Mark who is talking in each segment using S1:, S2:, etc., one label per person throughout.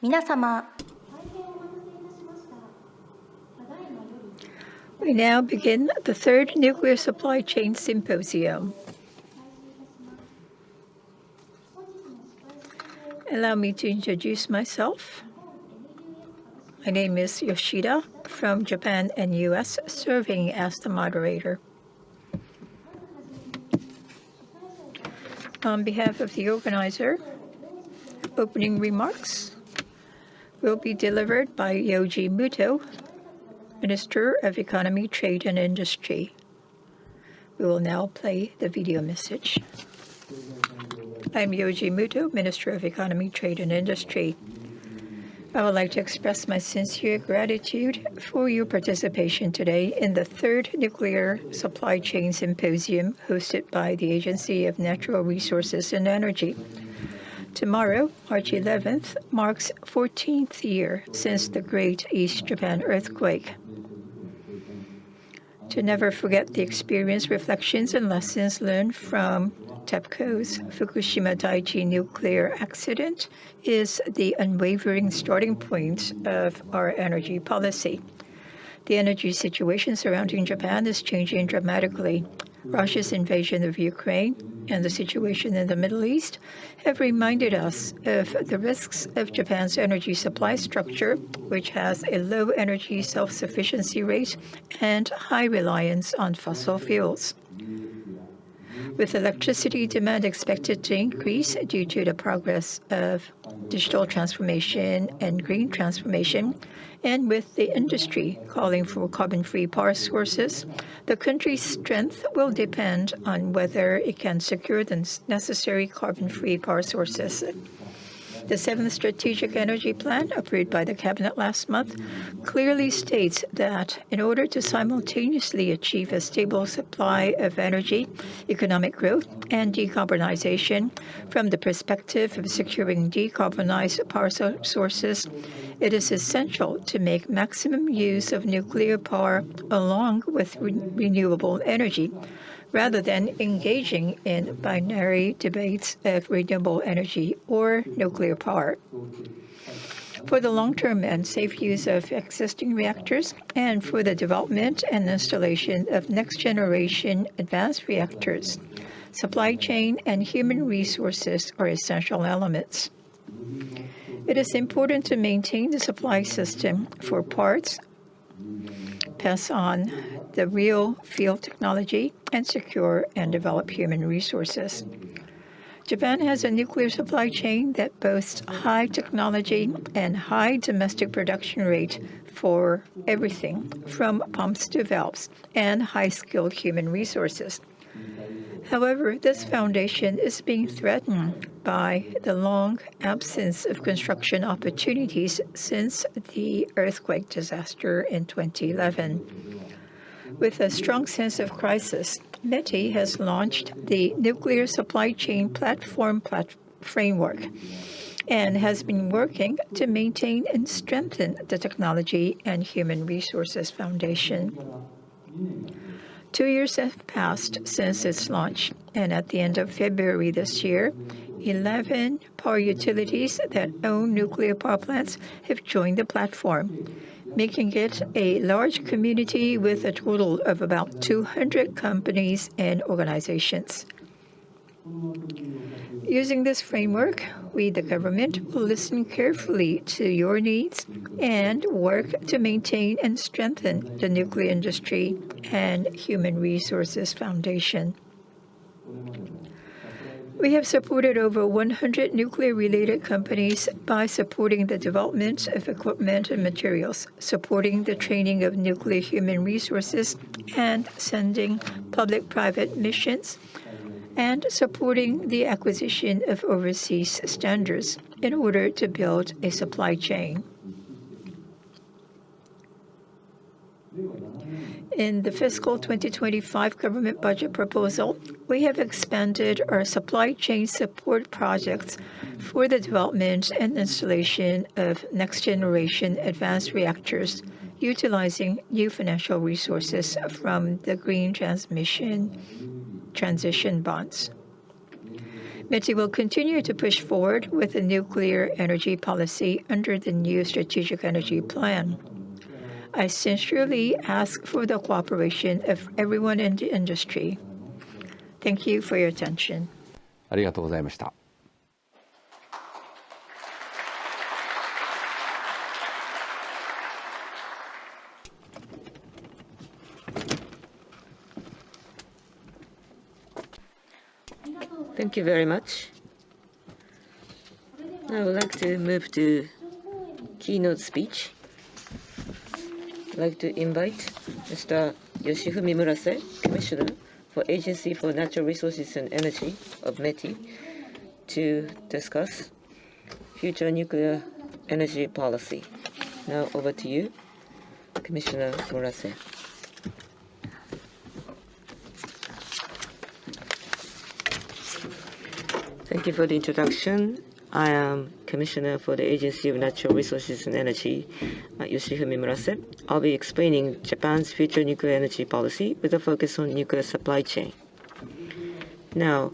S1: 皆様
S2: We now begin the third Nuclear Supply Chain Symposium. Allow me to introduce myself. My name is Yoshida from Japan and US, serving as the moderator. On behalf of the organizer, opening remarks will be delivered by Yoji MUTO, Minister of Economy, Trade and Industry. We will now play the video message. I'm Yoji MUTO, Minister of Economy, Trade and Industry. I would like to express my sincere gratitude for your participation today in the third Nuclear Supply Chain Symposium hosted by the Agency of Natural Resources and Energy. Tomorrow, March 11th, marks 14th year since the Great East Japan earthquake. To never forget the experience, reflections, and lessons learned from TEPCO's Fukushima Daiichi nuclear accident is the unwavering starting point of our energy policy. The energy situation surrounding Japan is changing dramatically. Russia's invasion of Ukraine and the situation in the Middle East have reminded us of the risks of Japan's energy supply structure, which has a low energy self-sufficiency rate and high reliance on fossil fuels. With electricity demand expected to increase due to the progress of digital transformation and green transformation, and with the industry calling for carbon-free power sources, the country's strength will depend on whether it can secure the necessary carbon-free power sources. The 7th Strategic Energy Plan, approved by the Cabinet last month, clearly states that in order to simultaneously achieve a stable supply of energy, economic growth, and decarbonization from the perspective of securing decarbonized power sources, it is essential to make maximum use of nuclear power along with renewable energy, rather than engaging in binary debates of renewable energy or nuclear power. For the long-term and safe use of existing reactors, and for the development and installation of next-generation advanced reactors, supply chain and human resources are essential elements. It is important to maintain the supply system for parts, pass on the real field technology, and secure and develop human resources. Japan has a nuclear supply chain that boasts high technology and high domestic production rate for everything from pumps to valves, and high-skilled human resources. However, this foundation is being threatened by the long absence of construction opportunities since the earthquake disaster in 2011. With a strong sense of crisis, METI has launched the Nuclear Supply Chain Platform Framework and has been working to maintain and strengthen the technology and human resources foundation. 2 years have passed since its launch, and at the end of February this year, 11 power utilities that own nuclear power plants have joined the platform, making it a large community with a total of about 200 companies and organizations. Using this framework, we, the government, will listen carefully to your needs and work to maintain and strengthen the nuclear industry and human resources foundation. We have supported over 100 nuclear-related companies by supporting the development of equipment and materials, supporting the training of nuclear human resources, and sending public-private missions, and supporting the acquisition of overseas standards in order to build a supply chain. In the fiscal 2025 government budget proposal, we have expanded our supply chain support projects for the development and installation of next-generation advanced reactors, utilizing new financial resources from the Green Transition bonds. METI will continue to push forward with the nuclear energy policy under the new strategic energy plan. I sincerely ask for the cooperation of everyone in the industry. Thank you for your attention.
S1: ありがとうございました。
S3: Thank you very much. I would like to move to keynote speech. I'd like to invite Mr. Yoshifumi MURASE, Commissioner for Agency for Natural Resources and Energy of METI, to discuss future nuclear energy policy. Now over to you, Commissioner MURASE. Thank you for the introduction. I am Commissioner for the Agency of Natural Resources and Energy, Yoshifumi MURASE. I'll be explaining Japan's future nuclear energy policy with a focus on nuclear supply chain. Now,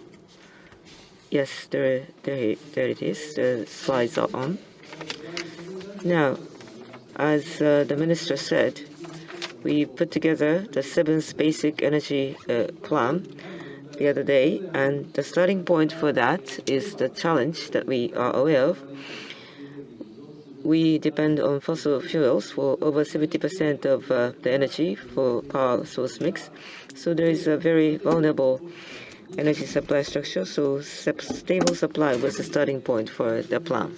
S3: yes, there it is. The slides are on. Now, as the Minister said, we put together the 7th Basic Energy Plan the other day, and the starting point for that is the challenge that we are aware of. We depend on fossil fuels for over 70% of the energy for power source mix. So there is a very vulnerable energy supply structure, so stable supply was the starting point for the plan.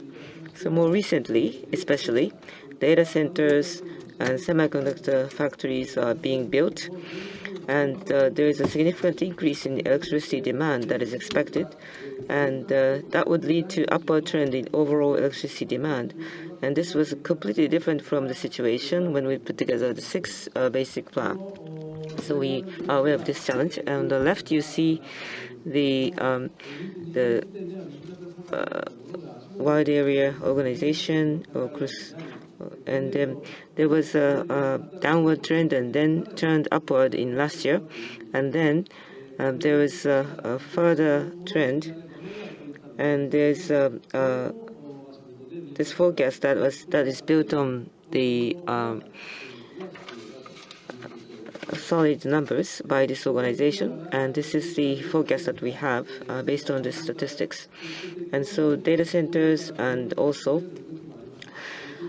S3: So more recently, especially, data centers and semiconductor factories are being built, and there is a significant increase in electricity demand that is expected, and that would lead to upward trend in overall electricity demand. And this was completely different from the situation when we put together the 6th basic plan. So we are aware of this challenge. And on the left, you see the wide area organization, and there was a downward trend and then turned upward in last year, and then there was a further trend, and there's this forecast that is built on the solid numbers by this organization, and this is the forecast that we have based on the statistics. And so data centers and also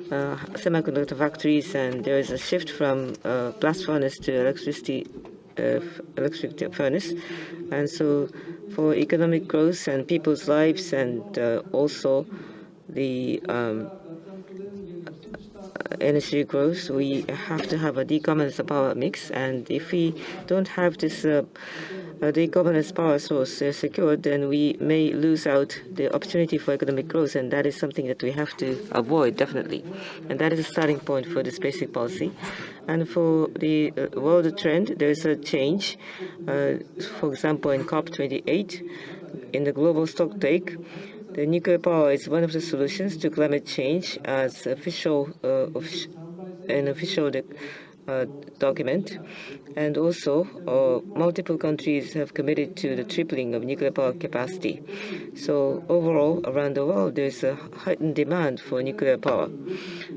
S3: semiconductor factories, and there is a shift from blast furnace to electric furnace. And so for economic growth and people's lives, and also the energy growth, we have to have a decarbonized power mix. And if we don't have this decarbonized power source secured, then we may lose out the opportunity for economic growth, and that is something that we have to avoid, definitely. And that is a starting point for this basic policy. And for the world trend, there is a change. For example, in COP28, in the global stocktake, the nuclear power is one of the solutions to climate change as official document. And also, multiple countries have committed to the tripling of nuclear power capacity. So overall, around the world, there's a heightened demand for nuclear power.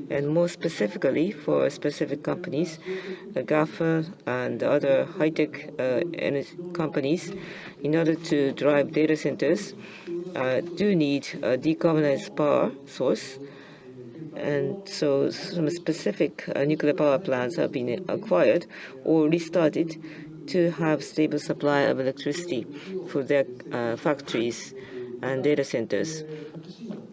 S3: And more specifically, for specific companies, GAFA and other high-tech energy companies, in order to drive data centers, do need a decarbonized power source. And so some specific nuclear power plants have been acquired or restarted to have stable supply of electricity for their factories and data centers.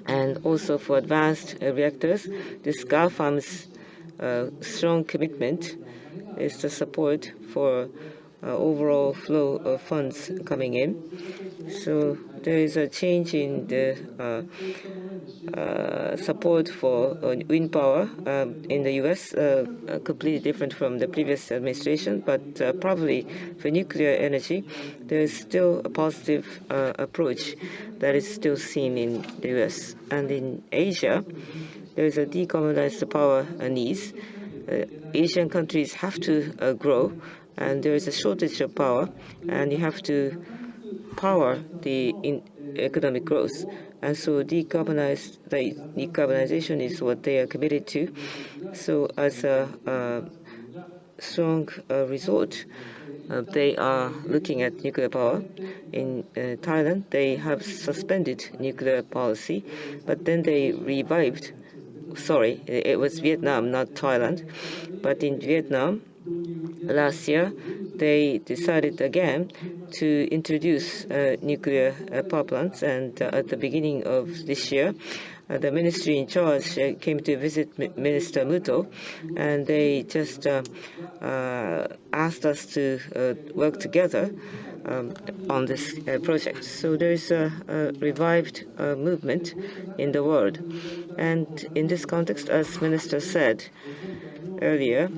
S3: And also for advanced reactors, this GAFAM's strong commitment is the support for overall flow of funds coming in. So there is a change in the support for wind power in the U.S., completely different from the previous administration. But probably for nuclear energy, there is still a positive approach that is still seen in the U.S. And in Asia, there is a decarbonized power needs. Asian countries have to grow, and there is a shortage of power, and you have to power the economic growth. And so decarbonization is what they are committed to. So as a strong result, they are looking at nuclear power. In Thailand, they have suspended nuclear policy, but then they revived. Sorry, it was Vietnam, not Thailand. But in Vietnam, last year, they decided again to introduce nuclear power plants. And at the beginning of this year, the ministry in charge came to visit Minister MUTO, and they just asked us to work together on this project. So there is a revived movement in the world. And in this context, as Minister said earlier,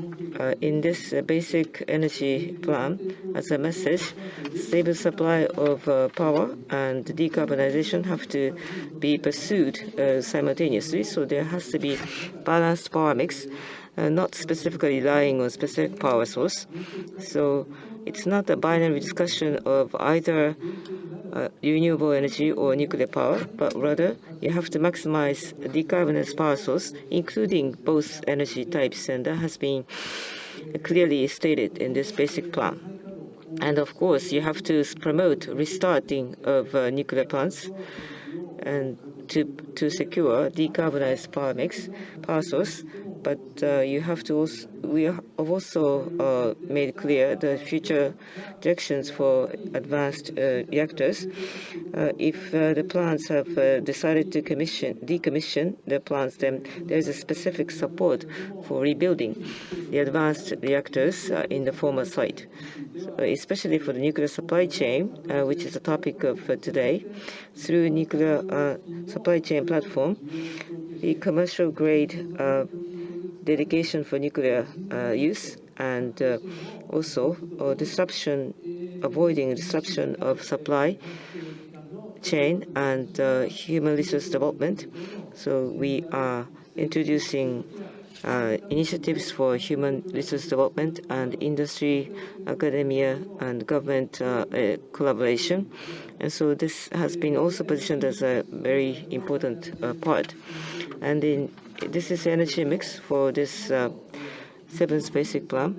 S3: in this basic energy plan, as a message, stable supply of power and decarbonization have to be pursued simultaneously. So there has to be balanced power mix, not specifically relying on specific power source. So it's not a binary discussion of either renewable energy or nuclear power, but rather you have to maximize decarbonized power source, including both energy types, and that has been clearly stated in this basic plan. And of course, you have to promote restarting of nuclear plants and to secure decarbonized power source. But you have to also, we have also made clear the future directions for advanced reactors. If the plants have decided to decommission the plants, then there is a specific support for rebuilding the advanced reactors in the former site. So, especially for the nuclear supply chain, which is the topic of today, through nuclear supply chain platform, the commercial grade dedication for nuclear use, and also avoiding disruption of supply chain and human resource development. So we are introducing initiatives for human resource development and industry, academia, and government collaboration. And so this has been also positioned as a very important part. And this is the energy mix for this seventh basic plan.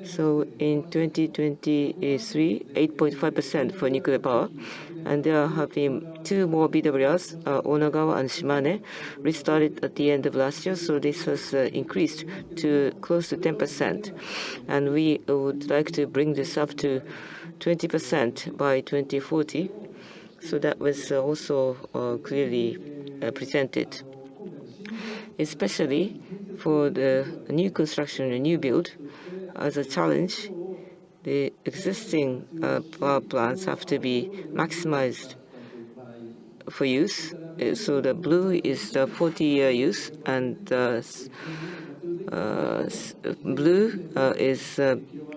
S3: So in 2023, 8.5% for nuclear power. And there have been two more BWRs, Onagawa and Shimane, restarted at the end of last year. So this has increased to close to 10%. And we would like to bring this up to 20% by 2040. So that was also clearly presented. Especially for the new construction and new build, as a challenge, the existing power plants have to be maximized for use. So the blue is the 40-year use, and blue is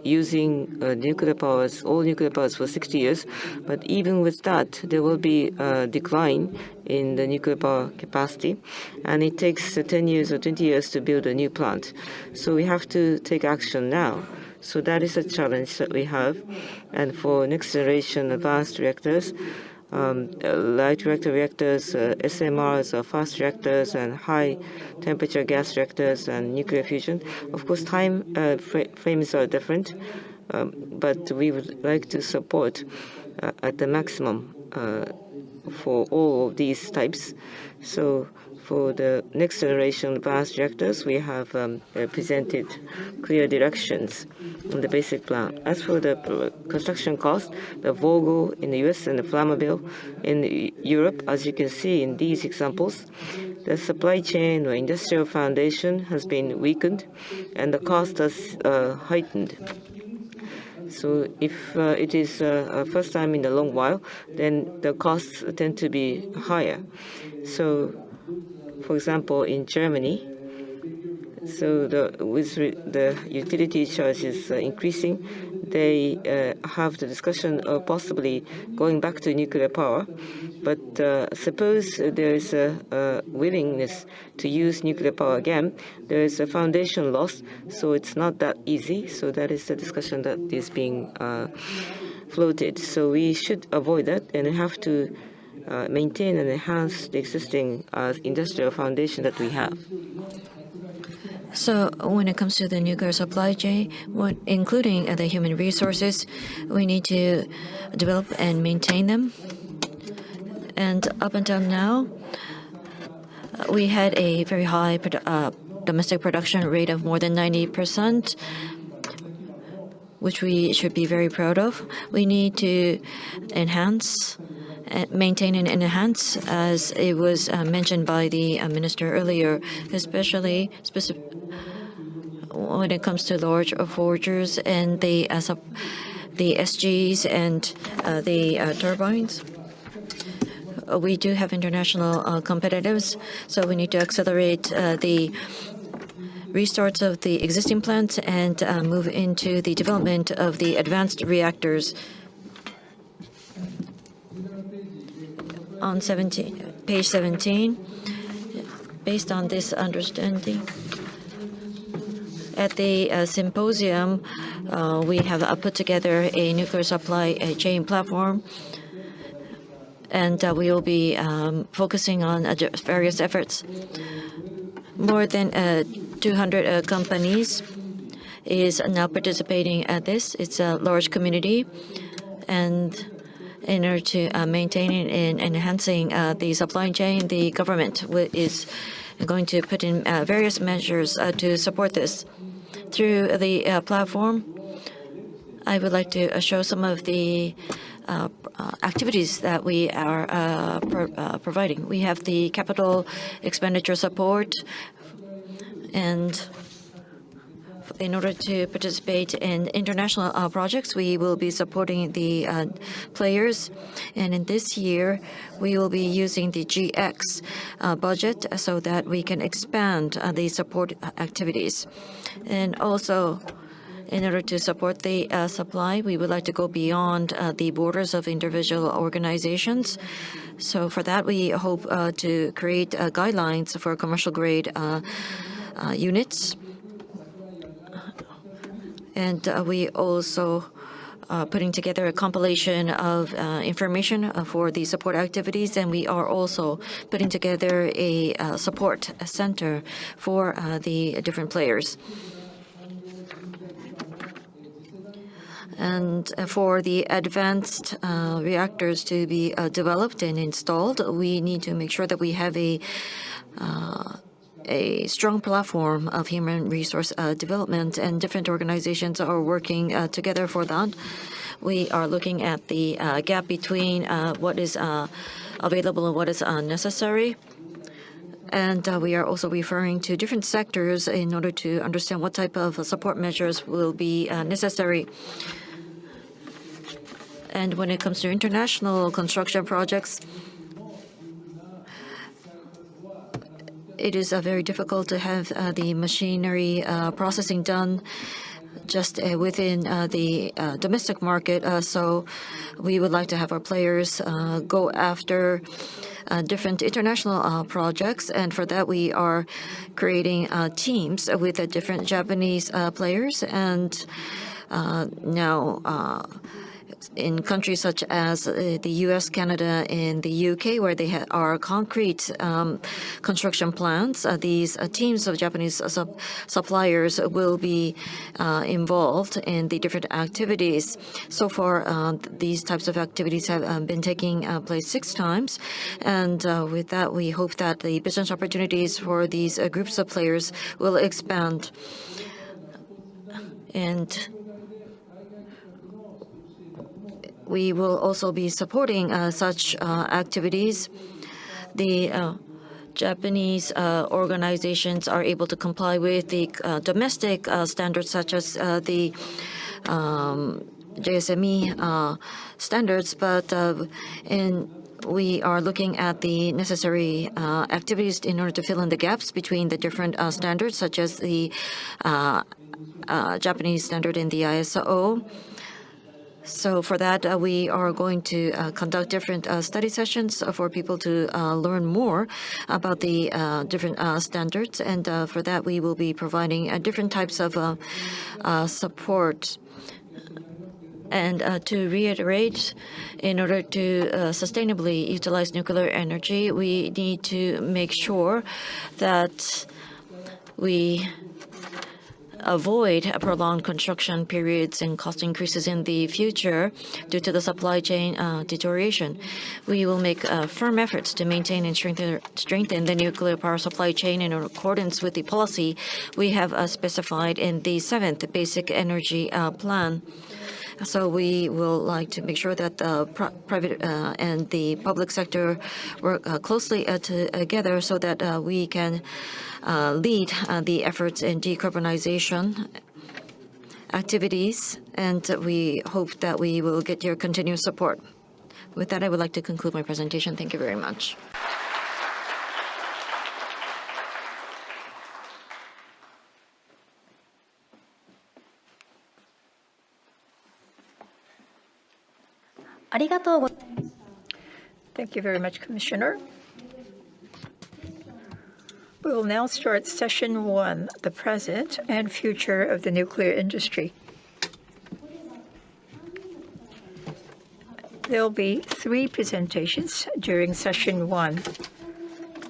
S3: using nuclear powers, all nuclear powers for 60 years. But even with that, there will be a decline in the nuclear power capacity, and it takes 10 years or 20 years to build a new plant. So we have to take action now. So that is a challenge that we have. And for next generation advanced reactors, light reactor reactors, SMRs, fast reactors, and high temperature gas reactors, and nuclear fusion. Of course, time frames are different, but we would like to support at the maximum for all of these types. So for the next generation advanced reactors, we have presented clear directions in the basic plan. As for the construction cost, the Vogel in the US and the Flammable in Europe, as you can see in these examples, the supply chain or industrial foundation has been weakened, and the cost has heightened. So if it is first time in a long while, then the costs tend to be higher. So, for example, in Germany, so with the utility charges increasing, they have the discussion of possibly going back to nuclear power. But suppose there is a willingness to use nuclear power again, there is a foundation loss, so it's not that easy. So that is the discussion that is being floated. So we should avoid that and have to maintain and enhance the existing industrial foundation that we have.
S4: So when it comes to the nuclear supply chain, including the human resources, we need to develop and maintain them. And up until now, we had a very high domestic production rate of more than 90%, which we should be very proud of. We need to enhance, maintain and enhance, as it was mentioned by the minister earlier, especially when it comes to large forgers and the SGs and the turbines. We do have international competitors, so we need to accelerate the restarts of the existing plants and move into the development of the advanced reactors. On page 17, based on this understanding, at the symposium, we have put together a nuclear supply chain platform, and we will be focusing on various efforts. More than 200 companies is now participating at this. It's a large community, and in order to maintain and enhancing the supply chain, the government is going to put in various measures to support this. Through the platform, I would like to show some of the activities that we are providing. We have the capital expenditure support, and in order to participate in international projects, we will be supporting the players. And in this year, we will be using the GX budget so that we can expand the support activities. And also, in order to support the supply, we would like to go beyond the borders of individual organizations. So for that, we hope to create guidelines for commercial grade units. And we also putting together a compilation of information for the support activities, and we are also putting together a support center for the different players. And for the advanced reactors to be developed and installed, we need to make sure that we have a strong platform of human resource development, and different organizations are working together for that. We are looking at the gap between what is available and what is necessary. And we are also referring to different sectors in order to understand what type of support measures will be necessary. And when it comes to international construction projects, it is very difficult to have the machinery processing done just within the domestic market. So we would like to have our players go after different international projects, and for that we are creating teams with different Japanese players. And now in countries such as the US, Canada, and the UK, where they are concrete construction plants, these teams of Japanese suppliers will be involved in the different activities. So far, these types of activities have been taking place 6 times. And with that, we hope that the business opportunities for these groups of players will expand. And we will also be supporting such activities. The Japanese organizations are able to comply with the domestic standards, such as the JSME standards, but we are looking at the necessary activities in order to fill in the gaps between the different standards, such as the Japanese standard and the ISO. So for that, we are going to conduct different study sessions for people to learn more about the different standards. And for that, we will be providing different types of support. And to reiterate, in order to sustainably utilize nuclear energy, we need to make sure that we avoid prolonged construction periods and cost increases in the future due to the supply chain deterioration. We will make firm efforts to maintain and strengthen the nuclear power supply chain in accordance with the policy we have specified in the 7th Basic Energy Plan. So we will like to make sure that the private and the public sector work closely together so that we can lead the efforts in decarbonization activities, and we hope that we will get your continued support. With that, I would like to conclude my presentation. Thank you very much.
S2: Thank you very much, Commissioner. We will now start session 1, the present and future of the nuclear industry. There will be 3 presentations during session 1.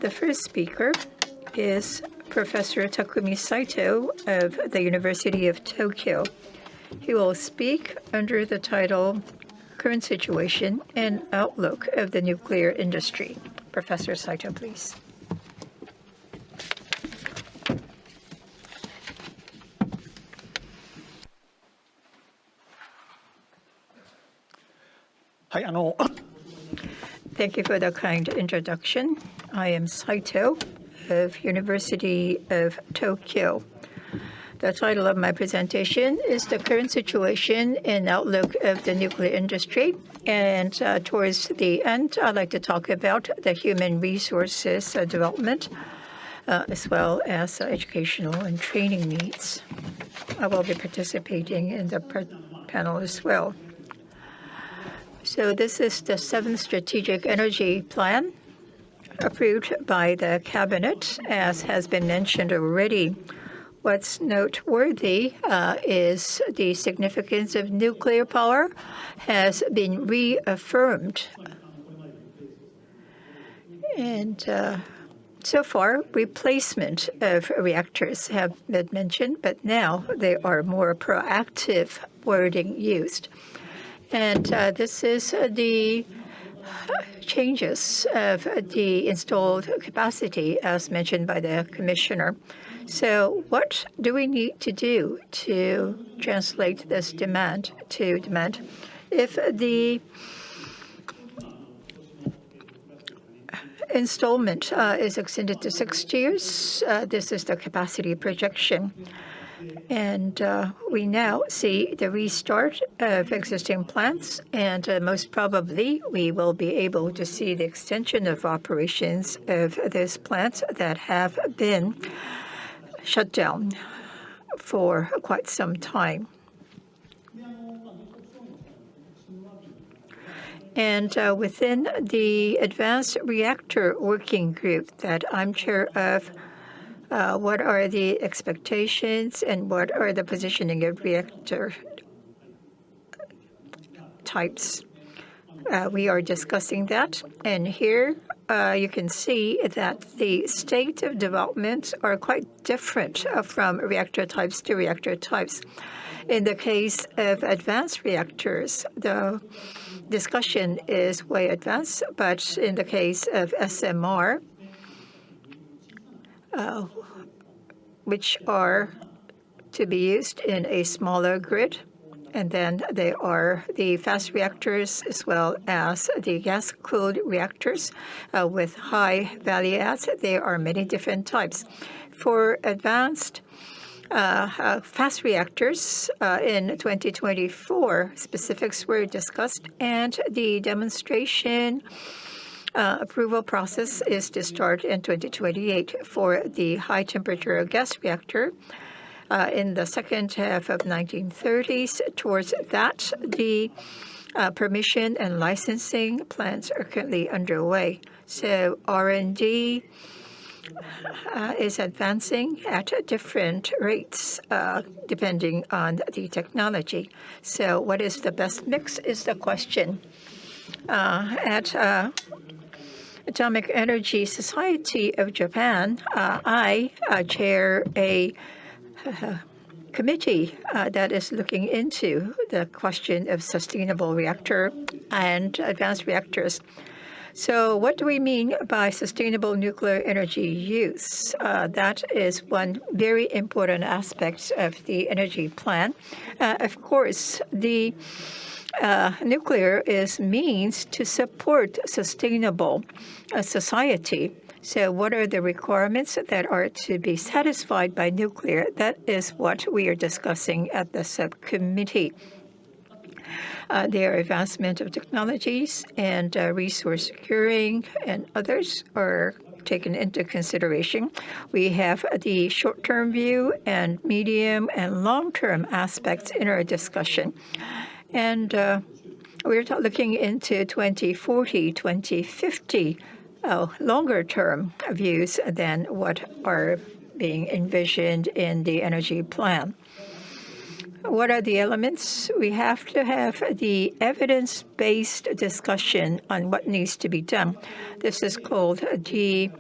S2: The first speaker is Professor Takumi Saito of the University of Tokyo. He will speak under the title Current Situation and Outlook of the Nuclear Industry. Professor Saito, please. Thank you for the kind introduction. I am Saito of University of Tokyo. The title of my presentation is The Current Situation and Outlook of the Nuclear Industry. And towards the end, I'd like to talk about the human resources development, as well as educational and training needs. I will be participating in the panel as well. So this is the 7th Strategic Energy Plan approved by the Cabinet, as has been mentioned already. What's noteworthy is the significance of nuclear power has been reaffirmed. And so far, replacement of reactors have been mentioned, but now there are more proactive wording used. And this is the changes of the installed capacity, as mentioned by the Commissioner. So what do we need to do to translate this demand to demand? If the installment is extended to 6 years, this is the capacity projection. And we now see the restart of existing plants, and most probably we will be able to see the extension of operations of those plants that have been shut down for quite some time. And within the Advanced Reactor Working Group that I'm chair of, what are the expectations and what are the positioning of reactor types? We are discussing that, and here you can see that the state of development are quite different from reactor types to reactor types. In the case of advanced reactors, the discussion is way advanced, but in the case of SMR, which are to be used in a smaller grid, and then there are the fast reactors as well as the gas-cooled reactors with high value adds. There are many different types. For advanced fast reactors, in 2024, specifics were discussed, and the demonstration approval process is to start in 2028 for the high-temperature gas reactor. In the second half of 1930s. Towards that, the permission and licensing plans are currently underway. So R&D is advancing at different rates depending on the technology. So what is the best mix is the question. At Atomic Energy Society of Japan, I chair a committee that is looking into the question of sustainable reactor and advanced reactors. So what do we mean by sustainable nuclear energy use? That is one very important aspect of the energy plan. Of course, the nuclear is means to support sustainable society. So what are the requirements that are to be satisfied by nuclear? That is what we are discussing at the subcommittee. Their advancement of technologies and resource securing and others are taken into consideration. We have the short-term view and medium and long-term aspects in our discussion. And we're looking into 2040, 2050 longer-term views than what are being envisioned in the energy plan. What are the elements? We have to have the evidence-based discussion on what needs to be done. This is called the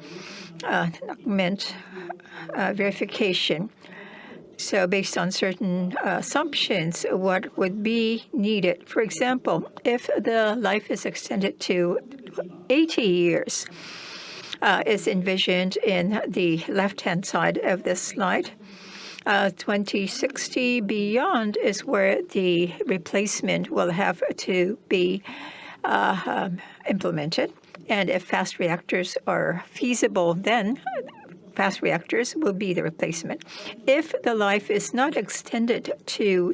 S2: document verification. So based on certain assumptions, what would be needed? For example, if the life is extended to 80 years, is envisioned in the left-hand side of this slide. 2060 beyond is where the replacement will have to be implemented. And if fast reactors are feasible, then fast reactors will be the replacement. If the life is not extended to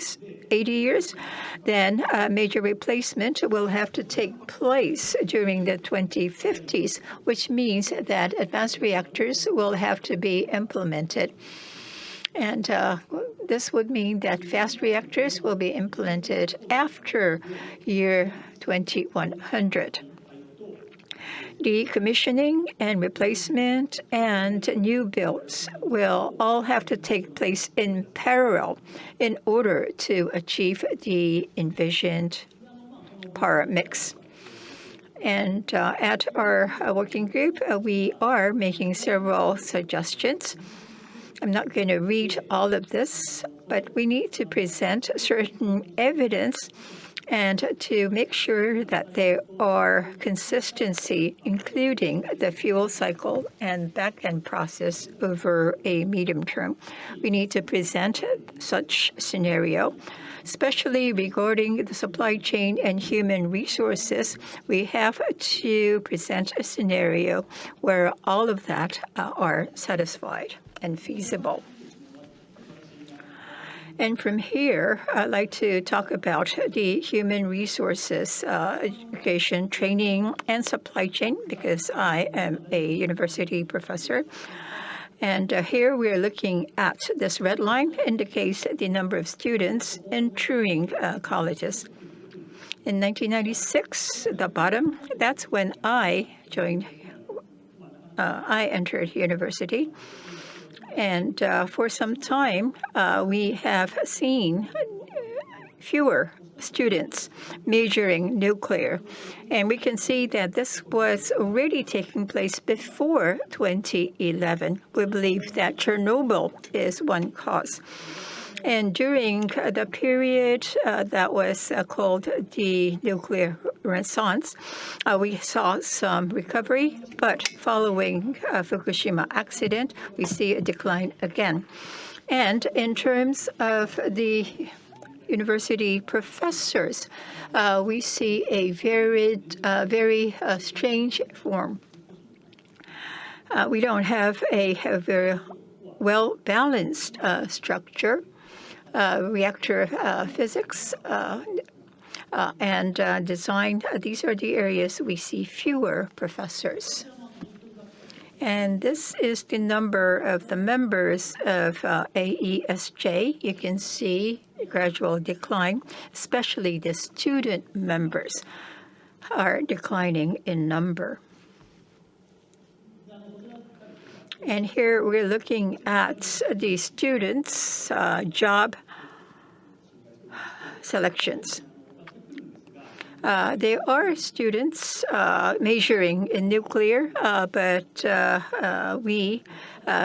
S2: 80 years, then a major replacement will have to take place during the 2050s, which means that advanced reactors will have to be implemented. And this would mean that fast reactors will be implemented after year 2100. Decommissioning and replacement and new builds will all have to take place in parallel in order to achieve the envisioned power mix. And at our working group, we are making several suggestions. I'm not going to read all of this, but we need to present certain evidence and to make sure that there are consistency, including the fuel cycle and back-end process over a medium term. We need to present such scenario, especially regarding the supply chain and human resources. We have to present a scenario where all of that are satisfied and feasible. And from here, I'd like to talk about the human resources, education, training, and supply chain, because I am a university professor. And here we're looking at this red line indicates the number of students entering colleges. In 1996, the bottom, that's when I entered university. And for some time, we have seen fewer students majoring nuclear. And we can see that this was already taking place before 2011. We believe that Chernobyl is one cause. And during the period that was called the nuclear renaissance, we saw some recovery, but following Fukushima accident, we see a decline again. And in terms of the university professors, we see a very strange form. We don't have a very well-balanced structure. Reactor physics and design, these are the areas we see fewer professors. And this is the number of the members of AESJ. You can see a gradual decline, especially the student members are declining in number. And here we're looking at the students' job selections. There are students majoring in nuclear, but we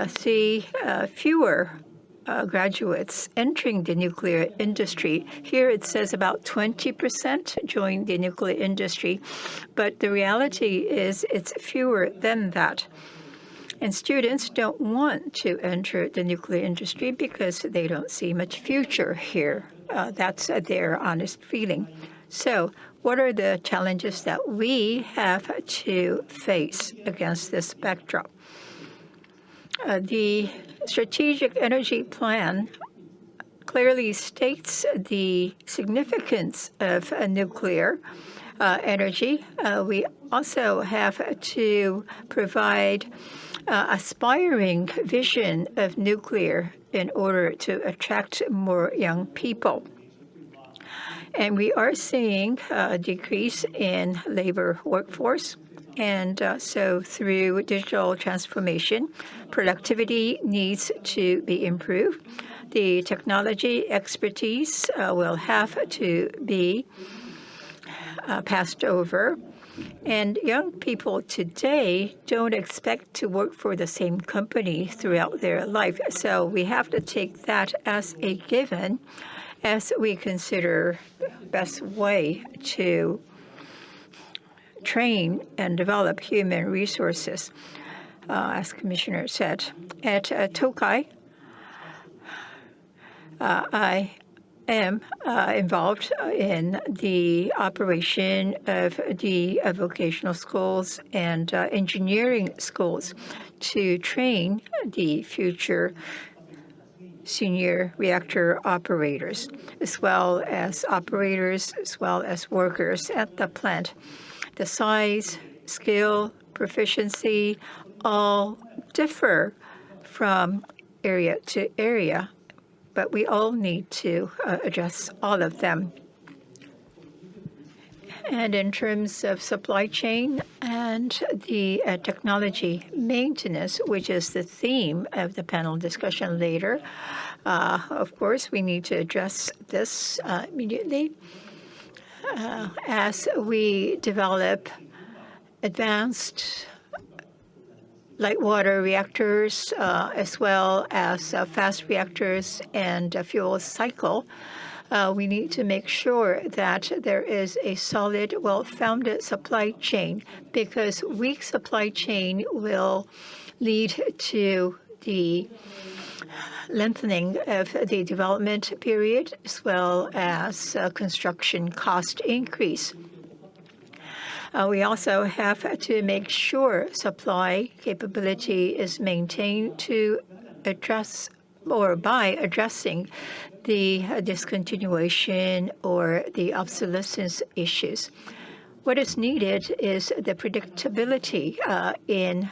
S2: see fewer graduates entering the nuclear industry. Here it says about 20% join the nuclear industry, but the reality is it's fewer than that. And students don't want to enter the nuclear industry because they don't see much future here. That's their honest feeling. So what are the challenges that we have to face against this backdrop? The Strategic Energy Plan clearly states the significance of nuclear energy. We also have to provide aspiring vision of nuclear in order to attract more young people. And we are seeing a decrease in labor workforce. And so through digital transformation, productivity needs to be improved. The technology expertise will have to be passed over. And young people today don't expect to work for the same company throughout their life. So we have to take that as a given as we consider the best way to train and develop human resources. As Commissioner said, at Tokai, I am involved in the operation of the vocational schools and engineering schools to train the future senior reactor operators, as well as operators, as well as workers at the plant. The size, skill, proficiency all differ from area to area, but we all need to address all of them. And in terms of supply chain and the technology maintenance, which is the theme of the panel discussion later, of course, we need to address this immediately. As we develop advanced light water reactors, as well as fast reactors and fuel cycle, we need to make sure that there is a solid, well-founded supply chain, because weak supply chain will lead to the lengthening of the development period, as well as construction cost increase. We also have to make sure supply capability is maintained to address, or by addressing the discontinuation or the obsolescence issues. What is needed is the predictability in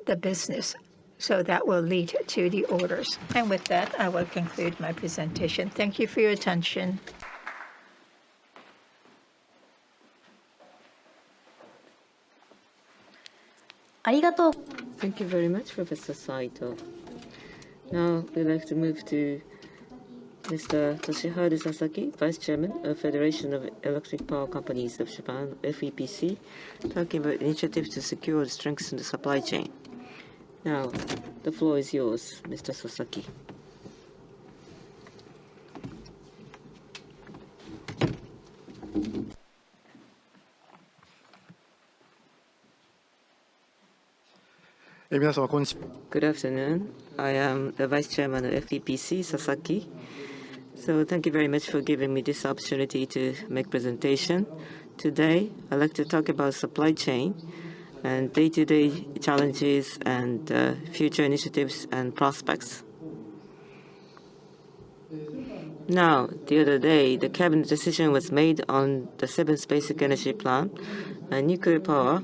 S2: the business. So that will lead to the orders. And with that, I will conclude my presentation. Thank you for your attention.
S3: Thank you very much, Professor Saito. Now we'd like to move to Mr. Toshiharu Sasaki, Vice Chairman of Federation of Electric Power Companies of Japan, FEPC, talking about initiatives to secure and strengthen the supply chain. Now, the floor is yours, Mr. Sasaki.
S5: Good
S3: afternoon. I am the Vice Chairman of FEPC, Sasaki. So thank you very much for giving me this opportunity to make presentation. Today, I'd like to talk about supply chain and day-to-day challenges and future initiatives and prospects. Now, the other day, the cabinet decision was made on the 7th Basic Energy Plan, and nuclear power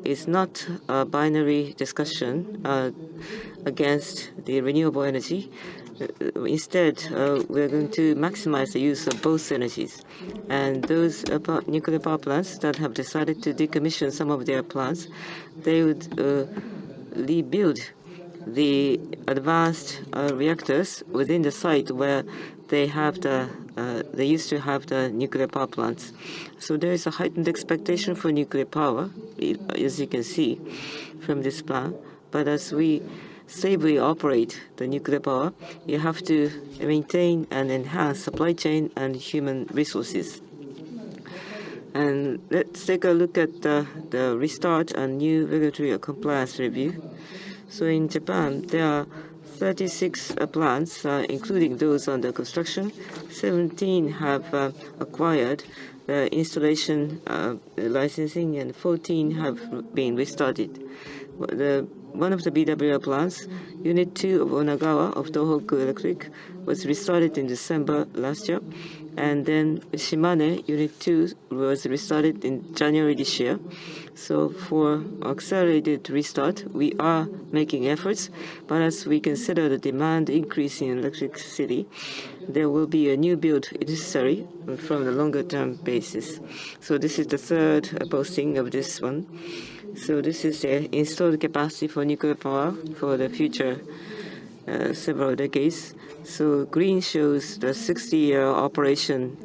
S3: is not a binary discussion against the renewable energy. Instead, we're going to maximize the use of both energies. And those nuclear power plants that have decided to decommission some of their plants, they would rebuild the advanced reactors within the site where they used to have the nuclear power plants. So there is a heightened expectation for nuclear power, as you can see from this plan. But as we stably operate the nuclear power, you have to maintain and enhance supply chain and human resources. And let's take a look at the restart and new regulatory compliance review. So in Japan, there are 36 plants, including those under construction. 17 have acquired the installation licensing, and 14 have been restarted. One of the BWR plants, Unit 2 of Onagawa of Tohoku Electric, was restarted in December last year. And then Shimane, Unit 2, was restarted in January this year. So for accelerated restart, we are making efforts. But as we consider the demand increase in electricity, there will be a new build necessary from the longer-term basis. So this is the third posting of this one. So this is the installed capacity for nuclear power for the future several decades. So green shows the 60-year operation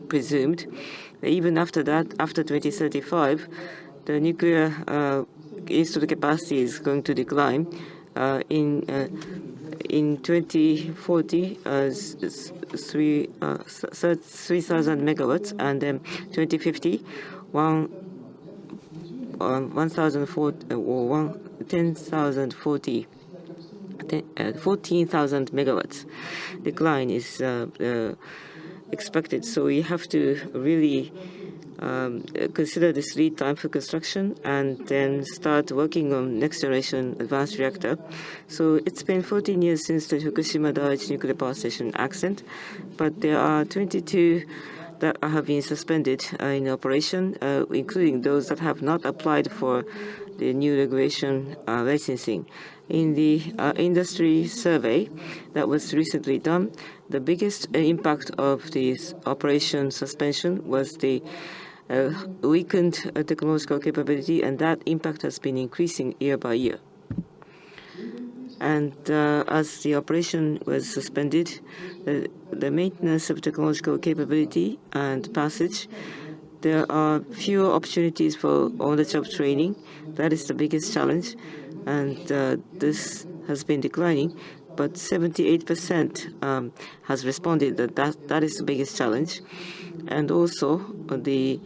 S3: presumed. Even after that, after 2035, the nuclear installed capacity is going to decline. In 2040, 3,000 megawatts, and then 2050, 14,000 megawatts decline is expected. So we have to really consider this lead time for construction and then start working on next generation advanced reactor. So it's been 14 years since the Fukushima Daiichi nuclear power station accident, but there are 22 that have been suspended in operation, including those that have not applied for the new regulation licensing. In the industry survey that was recently done, the biggest impact of this operation suspension was the weakened technological capability, and that impact has been increasing year by year. And as the operation was suspended, the maintenance of technological capability and passage, there are fewer opportunities for on-the-job training. That is the biggest challenge, and this has been declining. But 78% has responded that is the biggest challenge, and also the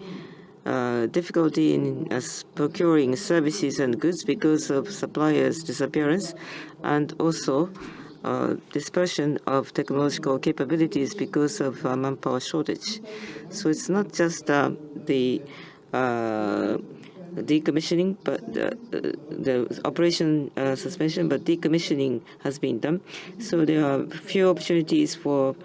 S3: difficulty in procuring services and goods because of suppliers' disappearance, and also dispersion of technological capabilities because of manpower shortage. So it's not just the decommissioning, but the operation suspension, but decommissioning has been done. So there are few opportunities for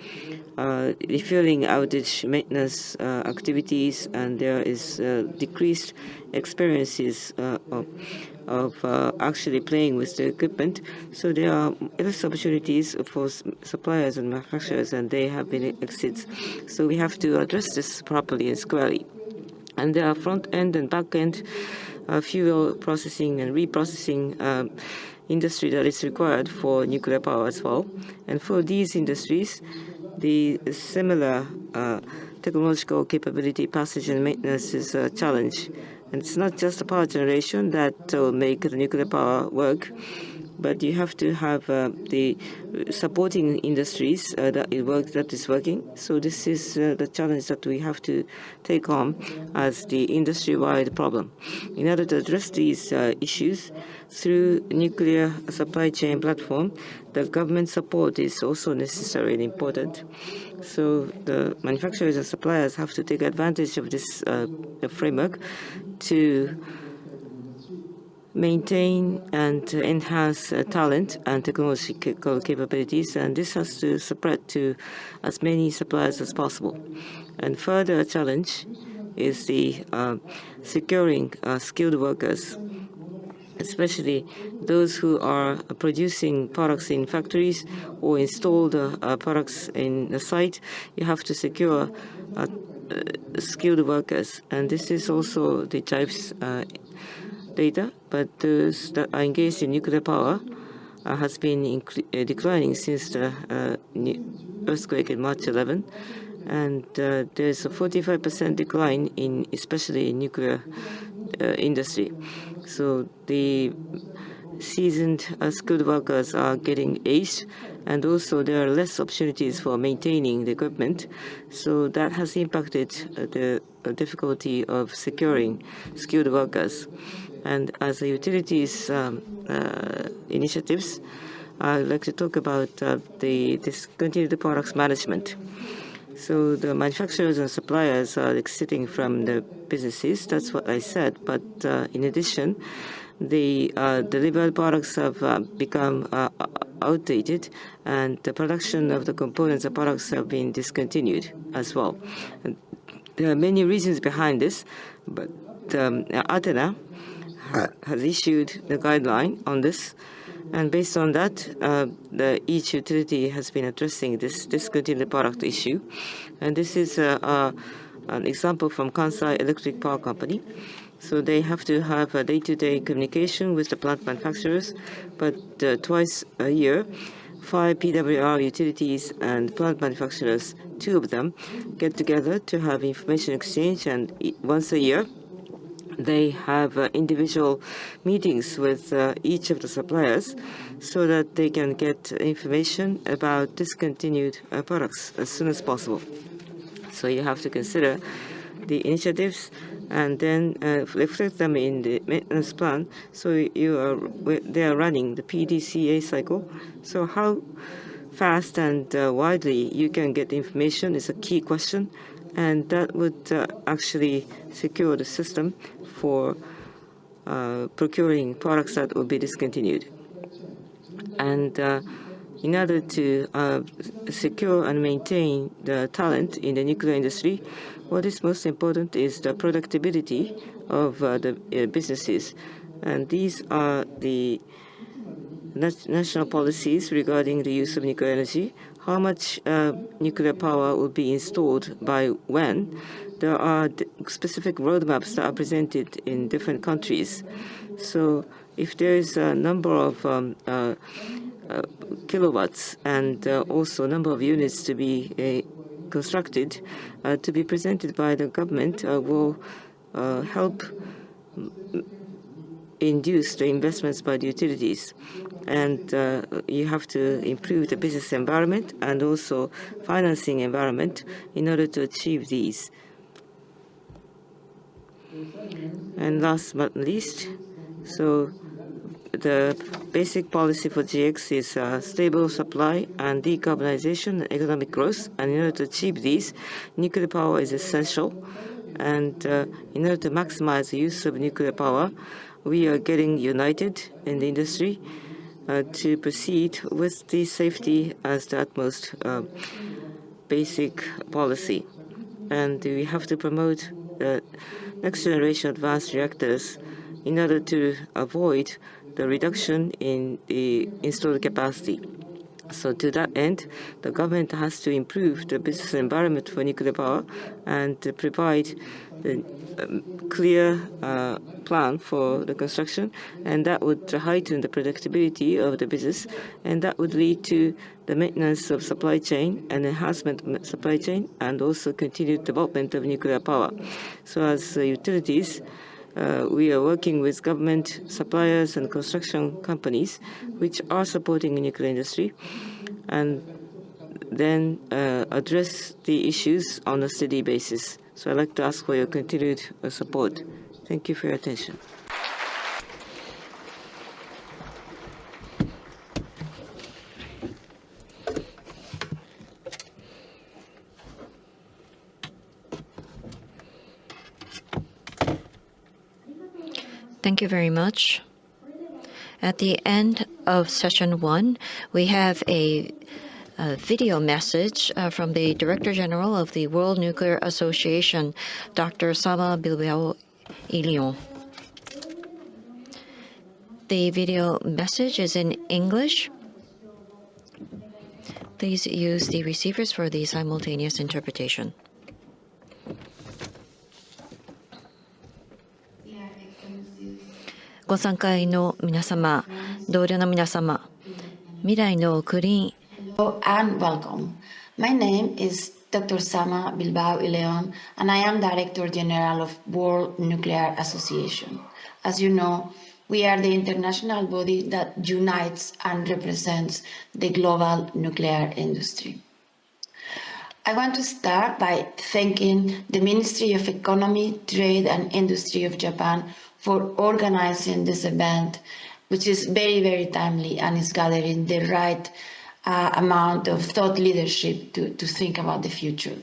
S3: refueling outage maintenance activities, and there is decreased experiences of actually playing with the equipment. So there are less opportunities for suppliers and manufacturers, and they have been exits. So we have to address this properly and squarely. And there are front-end and back-end fuel processing and reprocessing industry that is required for nuclear power as well. And for these industries, the similar technological capability, passage and maintenance is a challenge. And it's not just the power generation that will make the nuclear power work, but you have to have the supporting industries that is working. So this is the challenge that we have to take on as the industry-wide problem. In order to address these issues through nuclear supply chain platform, the government support is also necessary and important. So the manufacturers and suppliers have to take advantage of this framework to maintain and enhance talent and technological capabilities, and this has to spread to as many suppliers as possible. And further challenge is the securing skilled workers, especially those who are producing products in factories or install the products in the site. You have to secure skilled workers, and this is also the JAIF's data, but those that are engaged in nuclear power has been declining since the earthquake in March 11, and there's a 45% decline in especially in nuclear industry. So the seasoned skilled workers are getting aged, and also there are less opportunities for maintaining the equipment. So that has impacted the difficulty of securing skilled workers. And as a utilities initiatives, I'd like to talk about the discontinued products management. So the manufacturers and suppliers are exiting from the businesses. That's what I said. But in addition, the delivered products have become outdated, and the production of the components and products have been discontinued as well. And there are many reasons behind this, but Athena has issued the guideline on this, and based on that, each utility has been addressing this discontinued product issue. And this is an example from Kansai Electric Power Company. So they have to have a day-to-day communication with the plant manufacturers, but twice a year, 5 PWR utilities and plant manufacturers, 2 of them, get together to have information exchange, and once a year, they have individual meetings with each of the suppliers so that they can get information about discontinued products as soon as possible. So you have to consider the initiatives and then reflect them in the maintenance plan. So they are running the PDCA cycle. So how fast and widely you can get information is a key question, and that would actually secure the system for procuring products that will be discontinued. And in order to secure and maintain the talent in the nuclear industry, what is most important is the productivity of the businesses. And these are the national policies regarding the use of nuclear energy, how much nuclear power will be installed by when. There are specific roadmaps that are presented in different countries. So if there is a number of kilowatts and also number of units to be constructed, to be presented by the government will help induce the investments by the utilities. And you have to improve the business environment and also financing environment in order to achieve these. And last but not least, so the basic policy for GX is stable supply and decarbonization and economic growth. And in order to achieve these, nuclear power is essential. And in order to maximize the use of nuclear power, we are getting united in the industry to proceed with the safety as the utmost basic policy. And we have to promote the next generation advanced reactors in order to avoid the reduction in the installed capacity. So to that end, the government has to improve the business environment for nuclear power and to provide the clear plan for the construction, and that would heighten the predictability of the business, and that would lead to the maintenance of supply chain and enhancement of supply chain, and also continued development of nuclear power. So as utilities, we are working with government, suppliers, and construction companies which are supporting the nuclear industry, and then address the issues on a steady basis. So I'd like to ask for your continued support. Thank you for your attention.
S4: Thank you very much. At the end of session 1, we have a video message from the Director General of the World Nuclear Association, Dr. Sama Bilbao Ilion. The video message is in English. Please use the receivers for the simultaneous interpretation. ご参会の皆様、同僚の皆様、未来のクリーン
S5: Hello and welcome. My name is Dr. Sama Bilbao Ileon, and I am Director General of World Nuclear Association. As you know, we are the international body that unites and represents the global nuclear industry. I want to start by thanking the Ministry of Economy, Trade and Industry of Japan for organizing this event, which is very, very timely and is gathering the right amount of thought leadership to think about the future.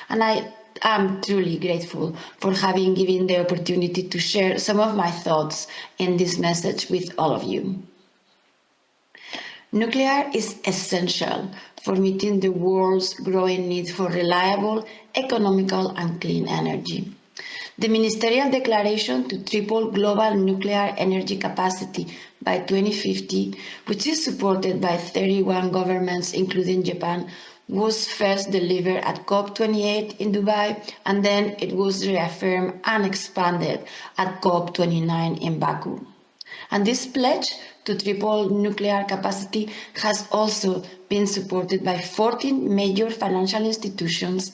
S5: And I am truly grateful for having given the opportunity to share some of my thoughts in this message with all of you. Nuclear is essential for meeting the world's growing need for reliable, economical, and clean energy. The ministerial declaration to triple global nuclear energy capacity by 2050, which is supported by 31 governments, including Japan, was first delivered at COP28 in Dubai, and then it was reaffirmed and expanded at COP29 in Baku. And this pledge to triple nuclear capacity has also been supported by 14 major financial institutions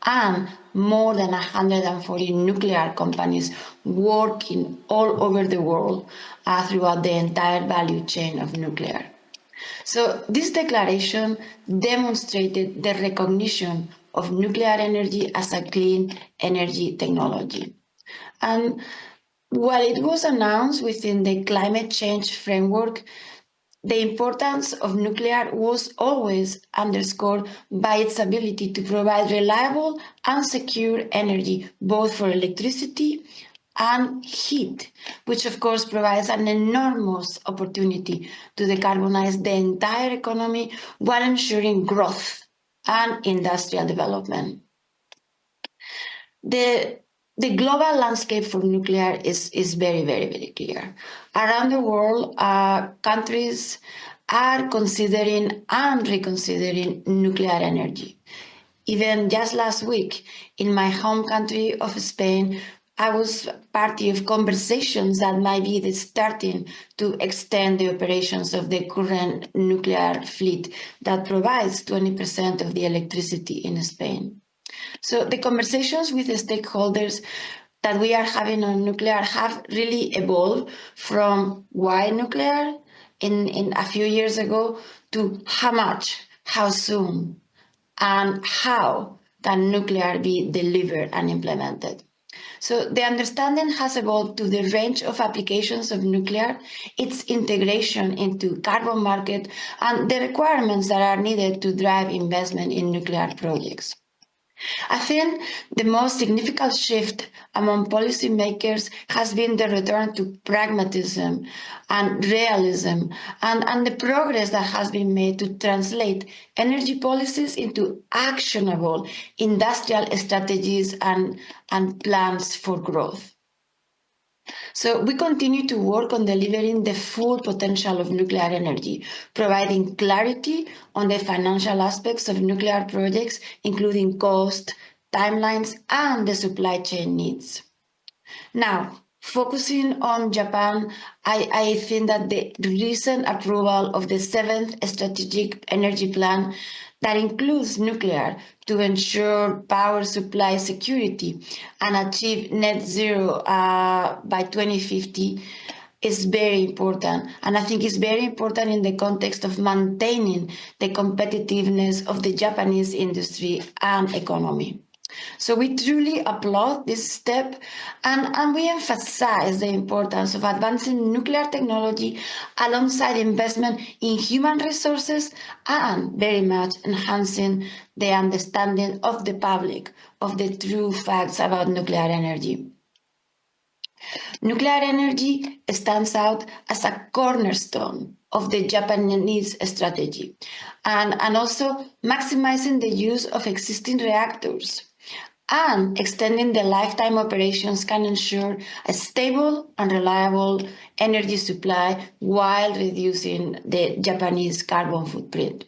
S5: and more than 140 nuclear companies working all over the world throughout the entire value chain of nuclear. So this declaration demonstrated the recognition of nuclear energy as a clean energy technology. And while it was announced within the climate change framework, the importance of nuclear was always underscored by its ability to provide reliable and secure energy, both for electricity and heat, which of course provides an enormous opportunity to decarbonize the entire economy while ensuring growth and industrial development. The global landscape for nuclear is very, very, very clear. Around the world, countries are considering and reconsidering nuclear energy. Even just last week, in my home country of Spain, I was party of conversations that might be starting to extend the operations of the current nuclear fleet that provides 20% of the electricity in Spain. So the conversations with the stakeholders that we are having on nuclear have really evolved from why nuclear in a few years ago to how much, how soon, and how can nuclear be delivered and implemented. So the understanding has evolved to the range of applications of nuclear, its integration into carbon market, and the requirements that are needed to drive investment in nuclear projects. I think the most significant shift among policymakers has been the return to pragmatism and realism and the progress that has been made to translate energy policies into actionable industrial strategies and plans for growth. So we continue to work on delivering the full potential of nuclear energy, providing clarity on the financial aspects of nuclear projects, including cost, timelines, and the supply chain needs. Now, focusing on Japan, I think that the recent approval of the 7th Strategic Energy Plan that includes nuclear to ensure power supply security and achieve net zero by 2050 is very important. And I think it's very important in the context of maintaining the competitiveness of the Japanese industry and economy. So we truly applaud this step and we emphasize the importance of advancing nuclear technology alongside investment in human resources and very much enhancing the understanding of the public of the true facts about nuclear energy. Nuclear energy stands out as a cornerstone of the Japanese strategy and also maximizing the use of existing reactors. And extending the lifetime operations can ensure a stable and reliable energy supply while reducing the Japanese carbon footprint.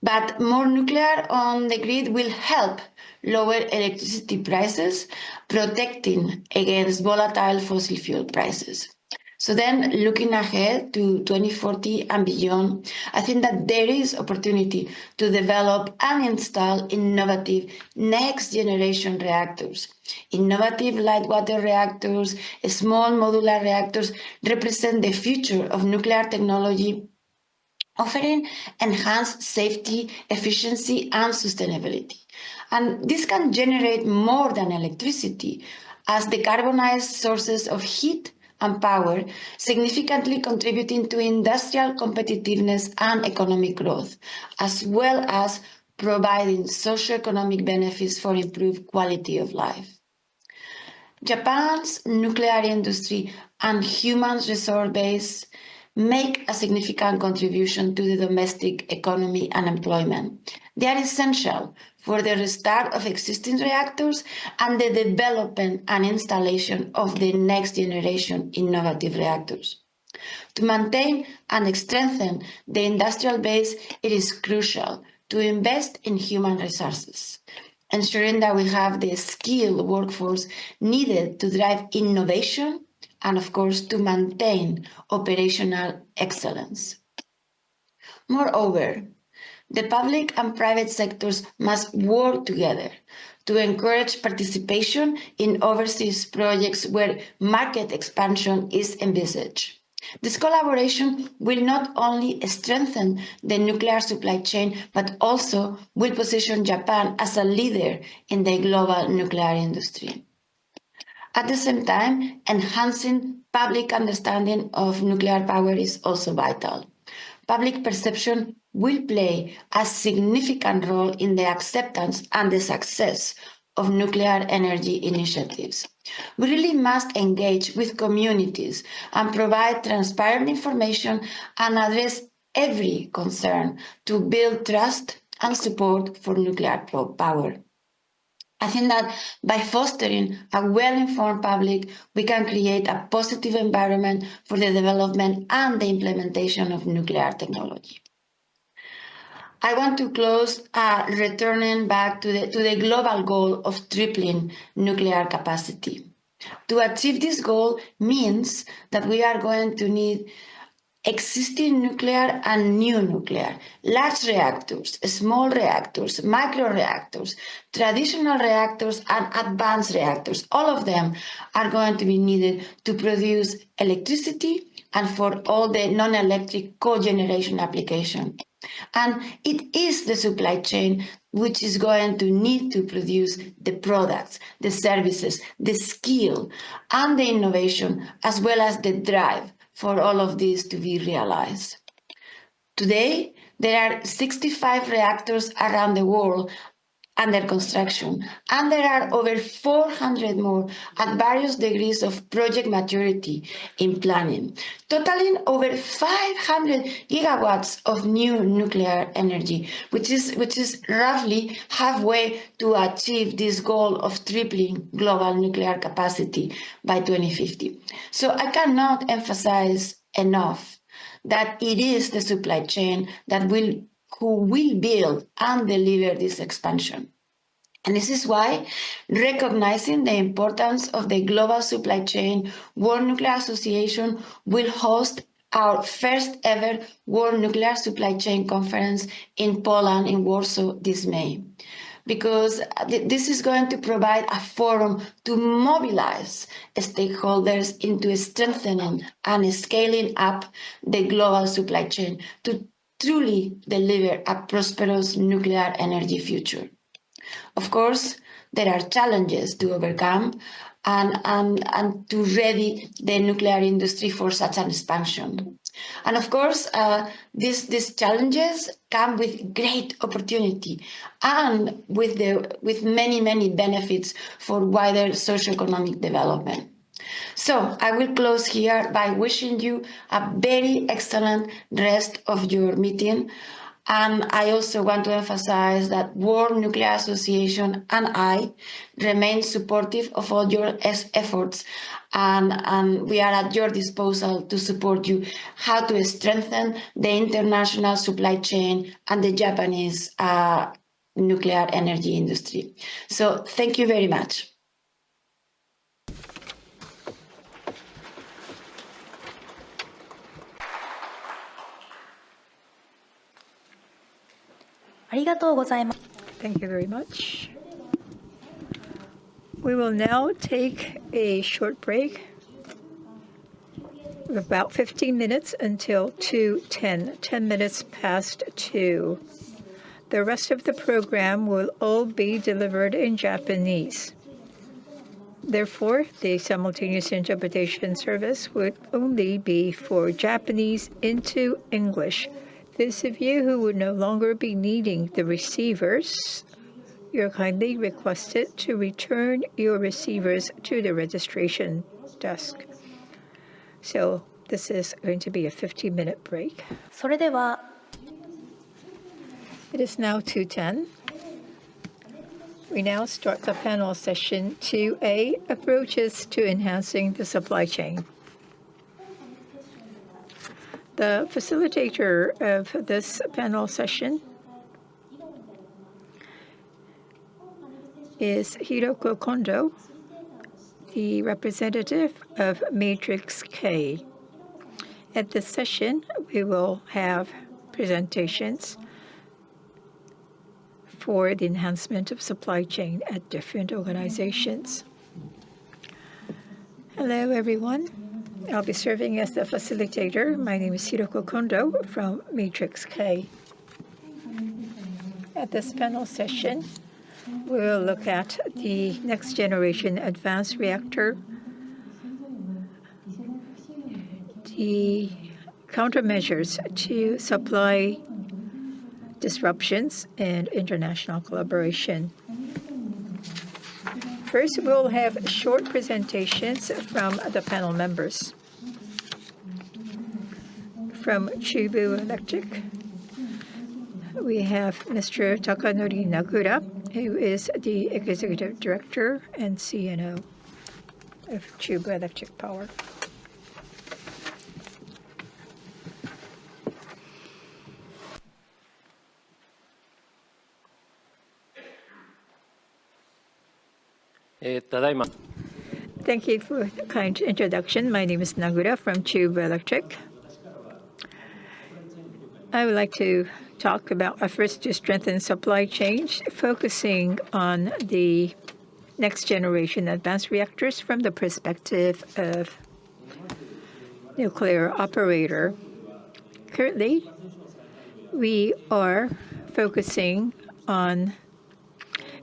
S5: But more nuclear on the grid will help lower electricity prices, protecting against volatile fossil fuel prices. So then looking ahead to 2040 and beyond, I think that there is opportunity to develop and install innovative next generation reactors. Innovative light water reactors, small modular reactors represent the future of nuclear technology, offering enhanced safety, efficiency, and sustainability. And this can generate more than electricity, as decarbonized sources of heat and power, significantly contributing to industrial competitiveness and economic growth, as well as providing socioeconomic benefits for improved quality of life. Japan's nuclear industry and human resource base make a significant contribution to the domestic economy and employment. They are essential for the restart of existing reactors and the development and installation of the next generation innovative reactors. To maintain and strengthen the industrial base, it is crucial to invest in human resources, ensuring that we have the skilled workforce needed to drive innovation and, of course, to maintain operational excellence. Moreover, the public and private sectors must work together to encourage participation in overseas projects where market expansion is envisaged. This collaboration will not only strengthen the nuclear supply chain, but also will position Japan as a leader in the global nuclear industry. At the same time, enhancing public understanding of nuclear power is also vital. Public perception will play a significant role in the acceptance and the success of nuclear energy initiatives. We really must engage with communities and provide transparent information and address every concern to build trust and support for nuclear power. I think that by fostering a well-informed public, we can create a positive environment for the development and the implementation of nuclear technology. I want to close returning back to the global goal of tripling nuclear capacity. To achieve this goal means that we are going to need existing nuclear and new nuclear, large reactors, small reactors, micro reactors, traditional reactors, and advanced reactors. All of them are going to be needed to produce electricity and for all the non-electric cogeneration application. And it is the supply chain which is going to need to produce the products, the services, the skill, and the innovation, as well as the drive for all of this to be realized. Today, there are 65 reactors around the world under construction, and there are over 400 more at various degrees of project maturity in planning, totaling over 500 gigawatts of new nuclear energy, which is roughly halfway to achieve this goal of tripling global nuclear capacity by 2050. So I cannot emphasize enough that it is the supply chain who will build and deliver this expansion. And this is why, recognizing the importance of the global supply chain, World Nuclear Association will host our first ever World Nuclear Supply Chain Conference in Poland, in Warsaw, this May. Because this is going to provide a forum to mobilize stakeholders into strengthening and scaling up the global supply chain to truly deliver a prosperous nuclear energy future. Of course, there are challenges to overcome and to ready the nuclear industry for such an expansion. And of course, these challenges come with great opportunity and with many benefits for wider socioeconomic development. So I will close here by wishing you a very excellent rest of your meeting. And I also want to emphasize that World Nuclear Association and I remain supportive of all your efforts, and we are at your disposal to support you how to strengthen the international supply chain and the Japanese nuclear energy industry. So thank you very much.
S6: ありがとうございます。
S2: Thank you very much. We will now take a short break of about 15 minutes until 2:10, 10 minutes past 2. The rest of the program will all be delivered in Japanese. Therefore, the simultaneous interpretation service would only be for Japanese into English. Those of you who would no longer be needing the receivers, you're kindly requested to return your receivers to the registration desk. So this is going to be a 15-minute break.
S6: それでは
S2: It is now 2:10. We now start the panel session 2A, Approaches to Enhancing the Supply Chain. The facilitator of this panel session is Hiroko Kondo, the representative of Matrix K. At this session, we will have presentations for the enhancement of supply chain at different organizations. Hello, everyone. I'll be serving as the facilitator. My name is Hiroko Kondo from Matrix K. At this panel session, we'll look at the next generation advanced reactor, the countermeasures to supply disruptions and international collaboration. First, we'll have short presentations from the panel members. From Chubu Electric, we have Mr. Takanori Nagura, who is the Executive Director and CNO of Chubu Electric Power. Thank you for the kind introduction. My name is Nagura from Chubu Electric. I would like to talk about efforts to strengthen supply chains, focusing on the next generation advanced reactors from the perspective of nuclear operator. Currently, we are focusing on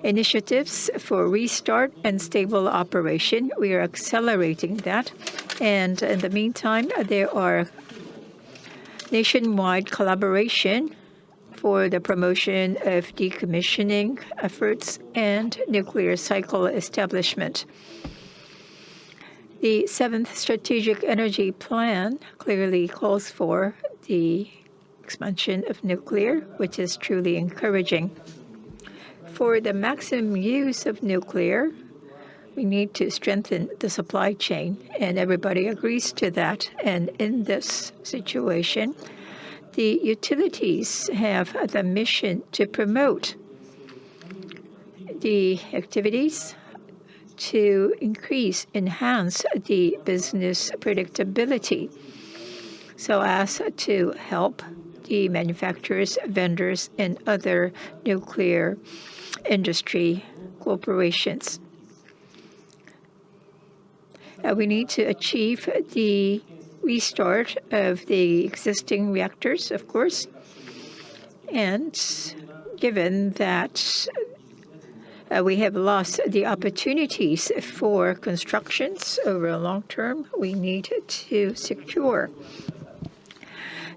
S2: initiatives for restart and stable operation. We are accelerating that. And in the meantime, there are nationwide collaboration for the promotion of decommissioning efforts and nuclear cycle establishment. The 7th Strategic Energy Plan clearly calls for the expansion of nuclear, which is truly encouraging. For the maximum use of nuclear, we need to strengthen the supply chain, and everybody agrees to that. And in this situation, the utilities have the mission to promote the activities to enhance the business predictability so as to help the manufacturers, vendors, and other nuclear industry corporations. We need to achieve the restart of the existing reactors, of course, and given that we have lost the opportunities for constructions over a long term, we need to secure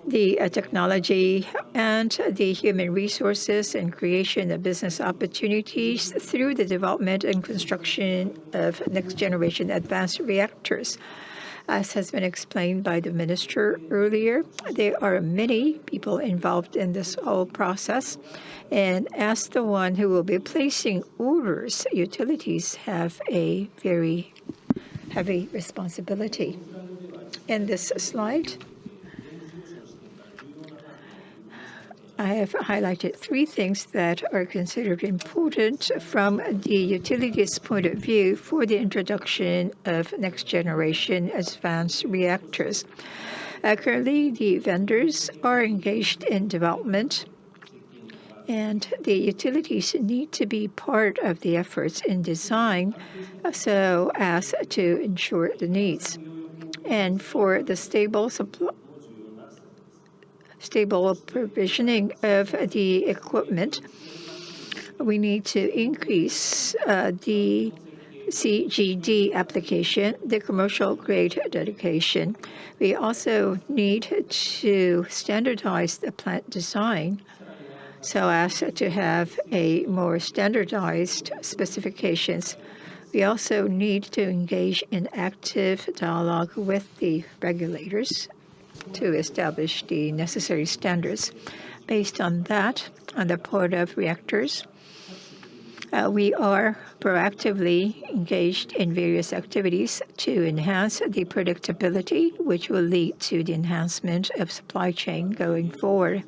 S2: the technology and the human resources and creation of business opportunities through the development and construction of next-generation advanced reactors. As has been explained by the minister earlier, there are many people involved in this whole process. And as the one who will be placing orders, utilities have a very heavy responsibility. In this slide, I have highlighted 3 things that are considered important from the utilities' point of view for the introduction of next-generation advanced reactors. Currently, the vendors are engaged in development, And the utilities need to be part of the efforts in design so as to ensure the needs. And for the stable provisioning of the equipment, we need to increase the CGD application, the commercial grade dedication. We also need to standardize the plant design so as to have a more standardized specifications. We also need to engage in active dialogue with the regulators to establish the necessary standards. Based on that, on the part of reactors, we are proactively engaged in various activities to enhance the predictability, which will lead to the enhancement of supply chain going forward.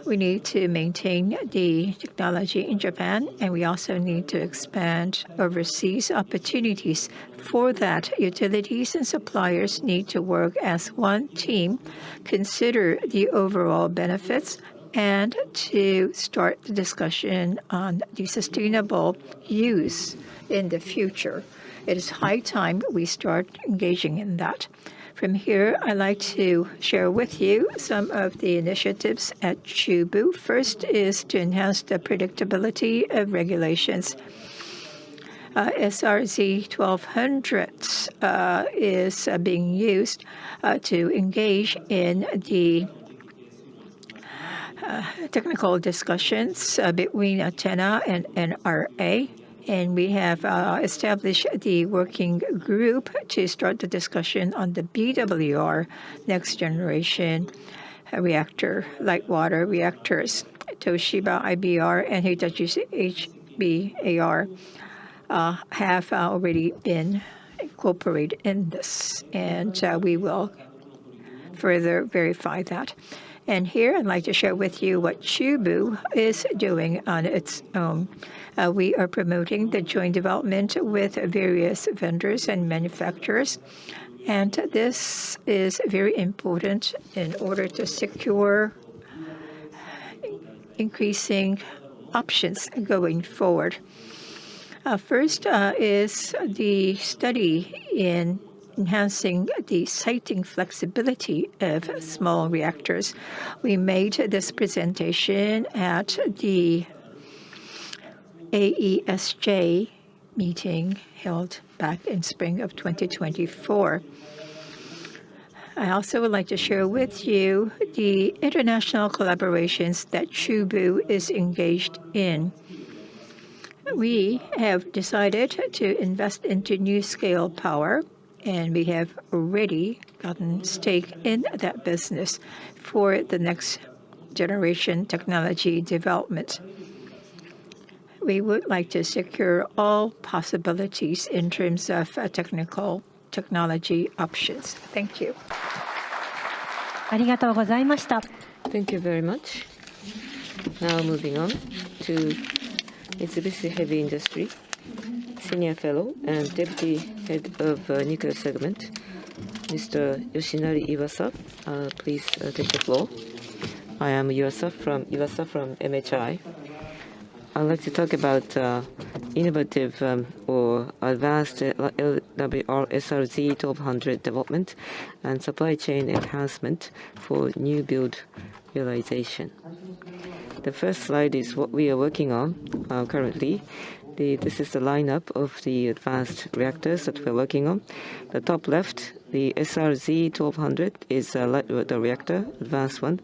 S2: We need to maintain the technology in Japan, and we also need to expand overseas opportunities. For that, utilities and suppliers need to work as one team, consider the overall benefits, and to start the discussion on the sustainable use in the future. It is high time we start engaging in that. From here, I'd like to share with you some of the initiatives at Chubu. First is to enhance the predictability of regulations. SRZ 1200 is being used to engage in the technical discussions between ATENA and NRA. And we have established the working group to start the discussion on the BWR, next generation reactor, light water reactors. Toshiba IBR and Hitachi HBAR have already been incorporated in this, and we will further verify that. And here I'd like to share with you what Chubu is doing on its own. We are promoting the joint development with various vendors and manufacturers. And this is very important in order to secure increasing options going forward. First is the study in enhancing the siting flexibility of small reactors. We made this presentation at the AESJ meeting held back in spring of 2024. I also would like to share with you the international collaborations that Chubu is engaged in. We have decided to invest into NuScale Power, and we have already gotten stake in that business for the next generation technology development. We would like to secure all possibilities in terms of technical technology options. Thank you.
S6: ありがとうございました。
S3: Thank you very much. Now moving on to Mitsubishi Heavy Industry, Senior Fellow and Deputy Head of Nuclear Segment, Mr. Yoshinari Iwasa. Please take the floor. I am Iwasa from MHI. I'd like to talk about innovative or advanced LWR SRZ 1200 development and supply chain enhancement for new build realization. The first slide is what we are working on currently. This is the lineup of the advanced reactors that we're working on. The top left, the SRZ 1200 is the reactor, advanced one.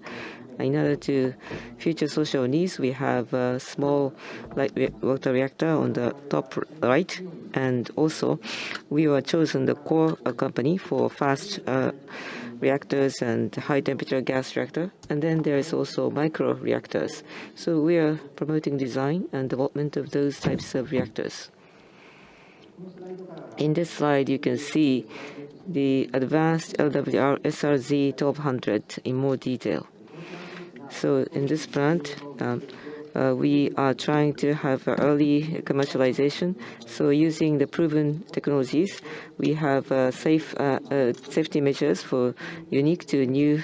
S3: In order to future social needs, we have a small light water reactor on the top right, and also we were chosen the core company for fast reactors and high temperature gas reactor, and then there is also micro reactors. So we are promoting design and development of those types of reactors. In this slide, you can see the advanced LWR SRZ 1200 in more detail. So in this plant, we are trying to have early commercialization. So using the proven technologies, we have safety measures for unique to new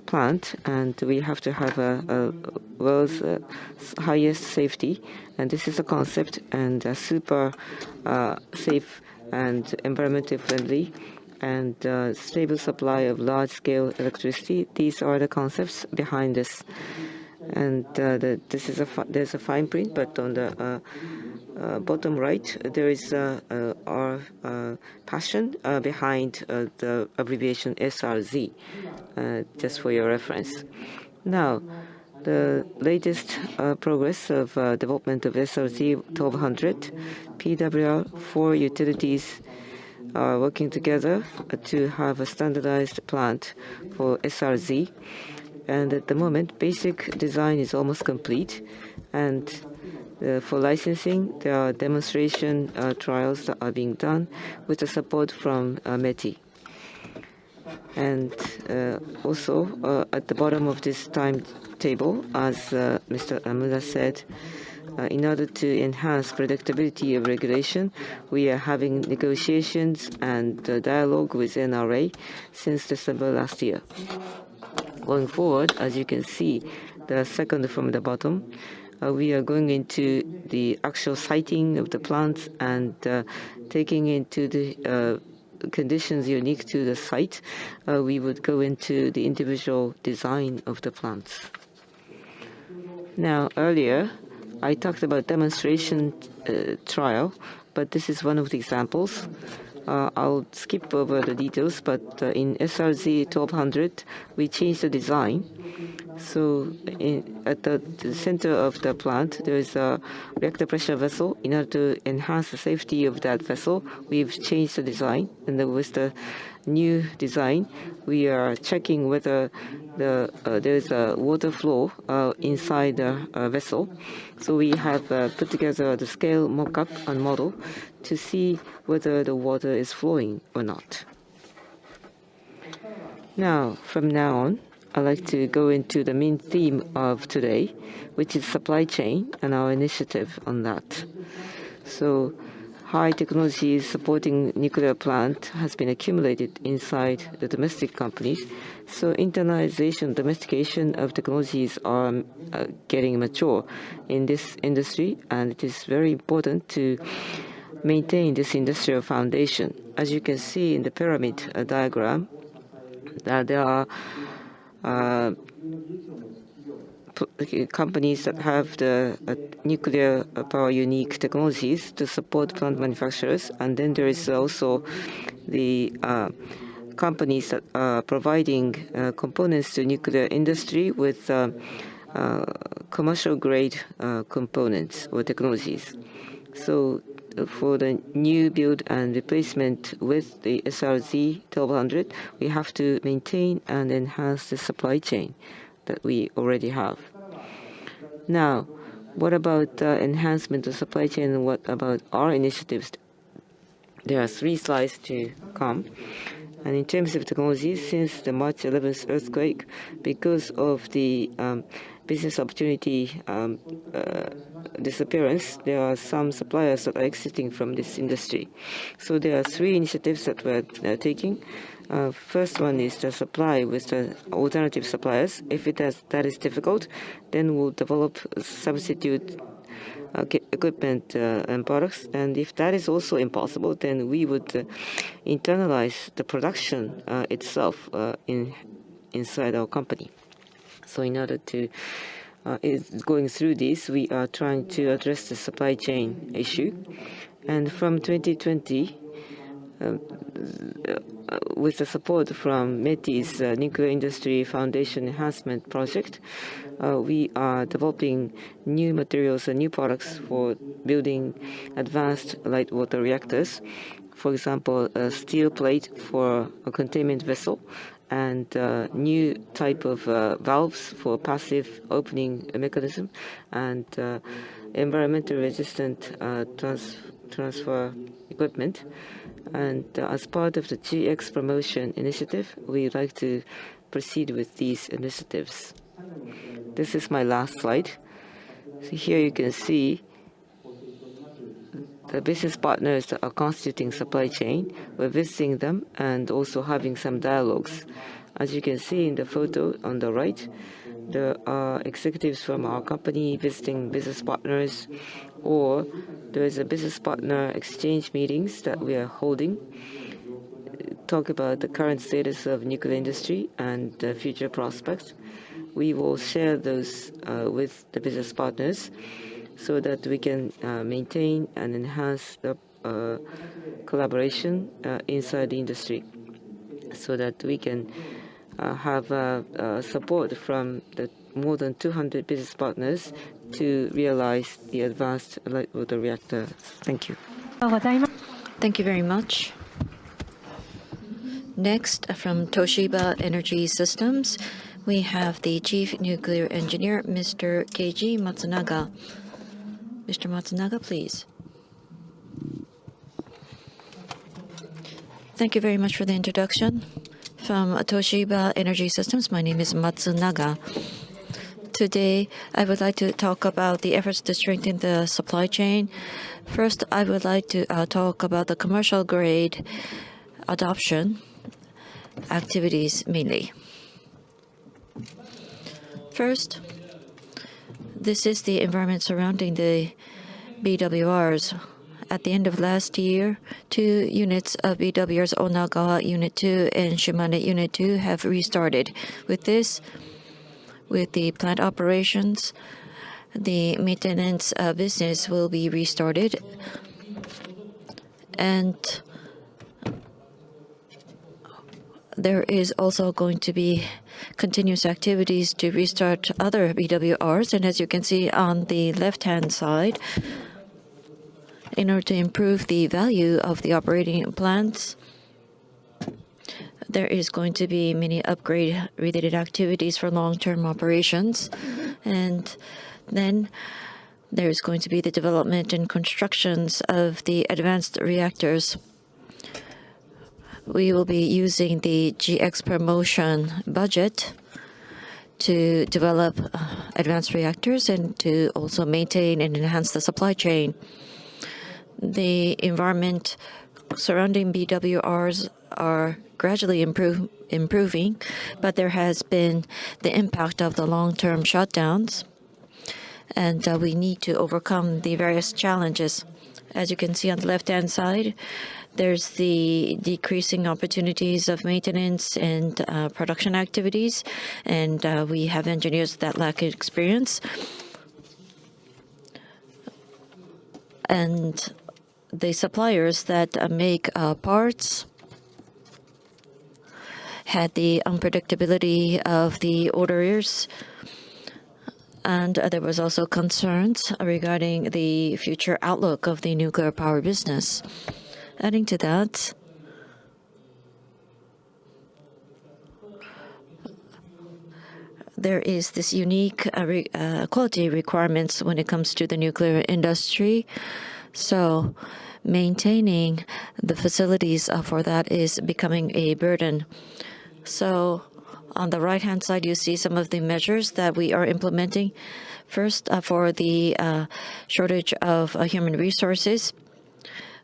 S3: plant, and we have to have a world's highest safety. And this is a concept, and a super safe and environmentally friendly and stable supply of large-scale electricity. These are the concepts behind this. And there's a fine print, but on the bottom right, there is our passion behind the abbreviation SRZ, just for your reference. Now, the latest progress of development of SRZ 1200, PWR, 4 utilities are working together to have a standardized plant for SRZ. And at the moment, basic design is almost complete. And for licensing, there are demonstration trials that are being done with the support from METI. And also, at the bottom of this timetable, as Mr. Amura said, in order to enhance predictability of regulation, we are having negotiations and dialogue with NRA since December last year. Going forward, as you can see, the second from the bottom, we are going into the actual siting of the plants and taking into the conditions unique to the site. We would go into the individual design of the plants. Now, earlier, I talked about demonstration trial, but this is one of the examples. I'll skip over the details, but in SRZ 1200, we changed the design. So at the center of the plant, there is a reactor pressure vessel. In order to enhance the safety of that vessel, we've changed the design. And then with the new design, we are checking whether there is a water flow inside the vessel. So we have put together the scale mock-up and model to see whether the water is flowing or not. Now, from now on, I'd like to go into the main theme of today, which is supply chain and our initiative on that. So, high technologies supporting nuclear plant has been accumulated inside the domestic companies. So internalization, domestication of technologies are getting mature in this industry, and it is very important to maintain this industrial foundation. As you can see in the pyramid diagram, there are companies that have the nuclear power unique technologies to support plant manufacturers, and then there is also the companies that are providing components to nuclear industry with commercial grade components or technologies. So for the new build and replacement with the SRZ 1200, we have to maintain and enhance the supply chain that we already have. Now, what about enhancement of supply chain, and what about our initiatives? There are 3 slides to come. And in terms of technology, since the March 11th earthquake, because of the business opportunity disappearance, there are some suppliers that are exiting from this industry. So there are 3 initiatives that we're taking. First one is the supply with the alternative suppliers. If that is difficult, then we'll develop substitute equipment and products. And if that is also impossible, then we would internalize the production itself inside our company. So in order to going through this, we are trying to address the supply chain issue. And from 2020, with the support from METI's Nuclear Industry Foundation Enhancement Project, we are developing new materials and new products for building advanced light water reactors. For example, a steel plate for a containment vessel, and new type of valves for passive opening mechanism, and environmentally resistant transfer equipment. And as part of the GX promotion initiative, we'd like to proceed with these initiatives. This is my last slide. So here you can see the business partners that are constituting supply chain. We're visiting them and also having some dialogues. As you can see in the photo on the right, there are executives from our company visiting business partners, or there is a business partner exchange meetings that we are holding, talk about the current status of nuclear industry and future prospects. We will share those with the business partners so that we can maintain and enhance the collaboration inside the industry, so that we can have support from the more than 200 business partners to realize the advanced light water reactor. Thank you.
S4: Thank you very much. Next, from Toshiba Energy Systems, we have the Chief Nuclear Engineer, Mr. Keiji Matsunaga. Mr. Matsunaga, please. Thank you very much for the introduction. From Toshiba Energy Systems, my name is Matsunaga. Today, I would like to talk about the efforts to strengthen the supply chain. First, I would like to talk about the commercial grade adoption activities mainly. First, this is the environment surrounding the BWRs. At the end of last year, 2 units of BWRs, Onagawa Unit 2 and Shimane Unit 2, have restarted. With this, with the plant operations, the maintenance business will be restarted. And there is also going to be continuous activities to restart other BWRs. And as you can see on the left-hand side, in order to improve the value of the operating plants, there is going to be many upgrade-related activities for long-term operations. And then there's going to be the development and constructions of the advanced reactors. We will be using the GX promotion budget to develop advanced reactors and to also maintain and enhance the supply chain. The environment surrounding BWRs are gradually improving, but there has been the impact of the long-term shutdowns, and we need to overcome the various challenges. As you can see on the left-hand side, there's the decreasing opportunities of maintenance and production activities, and we have engineers that lack experience. And the suppliers that make parts had the unpredictability of the orders, and there was also concerns regarding the future outlook of the nuclear power business. Adding to that, there is this unique quality requirements when it comes to the nuclear industry. So maintaining the facilities for that is becoming a burden. So on the right-hand side, you see some of the measures that we are implementing. First, for the shortage of human resources,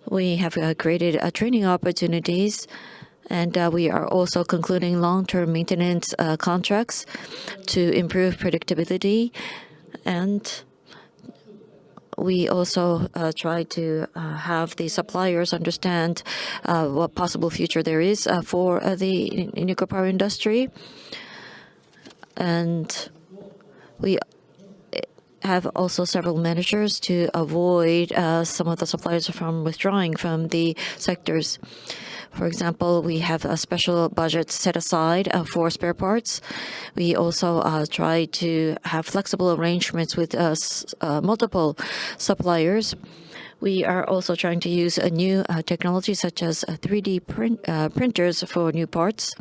S4: we have created training opportunities, and we are also concluding long-term maintenance contracts to improve predictability. And we also try to have the suppliers understand what possible future there is for the nuclear power industry. And we have also several measures to avoid some of the suppliers from withdrawing from the sectors. For example, we have a special budget set aside for spare parts. We also try to have flexible arrangements with multiple suppliers. We are also trying to use a new technology such as 3D printers for new parts.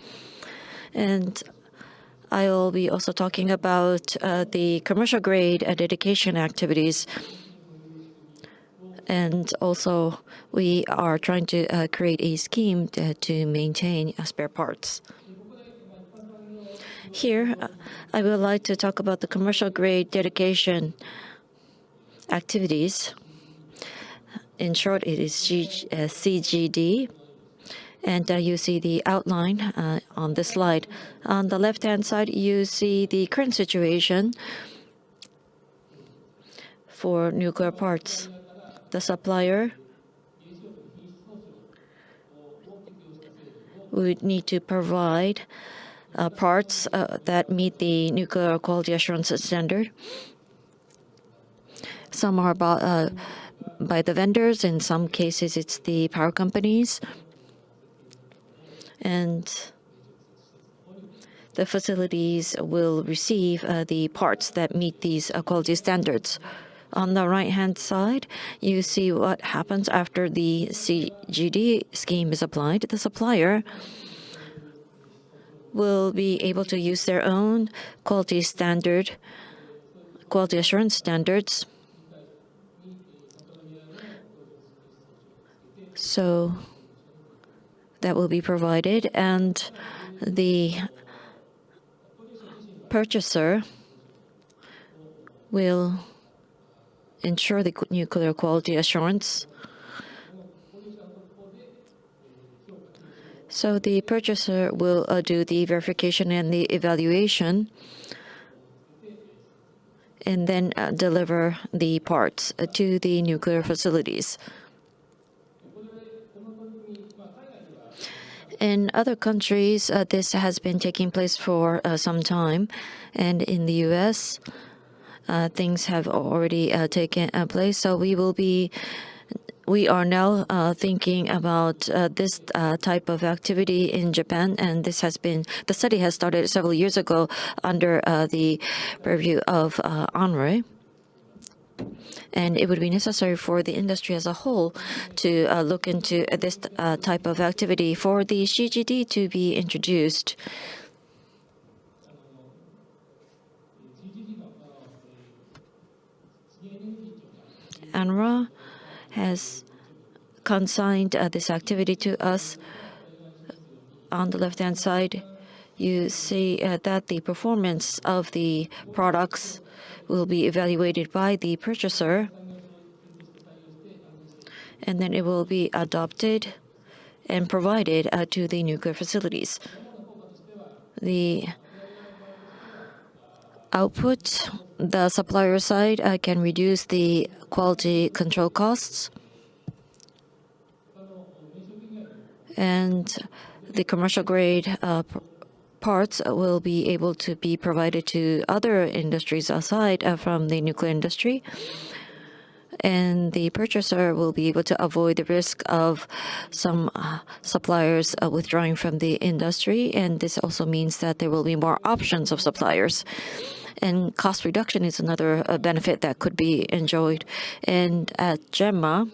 S4: And I will be also talking about the commercial grade dedication activities. And also, we are trying to create a scheme to maintain spare parts. Here, I would like to talk about the commercial grade dedication. activities. In short, it is CGD. And you see the outline on this slide. On the left-hand side, you see the current situation for nuclear parts. The supplier would need to provide parts that meet the nuclear quality assurance standard. Some are bought by the vendors. In some cases, it's the power companies. And the facilities will receive the parts that meet these quality standards. On the right-hand side, you see what happens after the CGD scheme is applied. The supplier will be able to use their own quality assurance standards. So that will be provided, and the purchaser will ensure the nuclear quality assurance. So the purchaser will do the verification and the evaluation, and then deliver the parts to the nuclear facilities. In other countries, this has been taking place for some time, and in the U.S., things have already taken place. So we are now thinking about this type of activity in Japan, and the study has started several years ago under the purview of ANRE. And it would be necessary for the industry as a whole to look into this type of activity for the CGD to be introduced. ANRA has consigned this activity to us. On the left-hand side, you see that the performance of the products will be evaluated by the purchaser, and then it will be adopted and provided to the nuclear facilities. The output, the supplier side can reduce the quality control costs, and the commercial grade parts will be able to be provided to other industries aside from the nuclear industry. And the purchaser will be able to avoid the risk of some suppliers withdrawing from the industry. And this also means that there will be more options of suppliers. And cost reduction is another benefit that could be enjoyed. And at JEMA,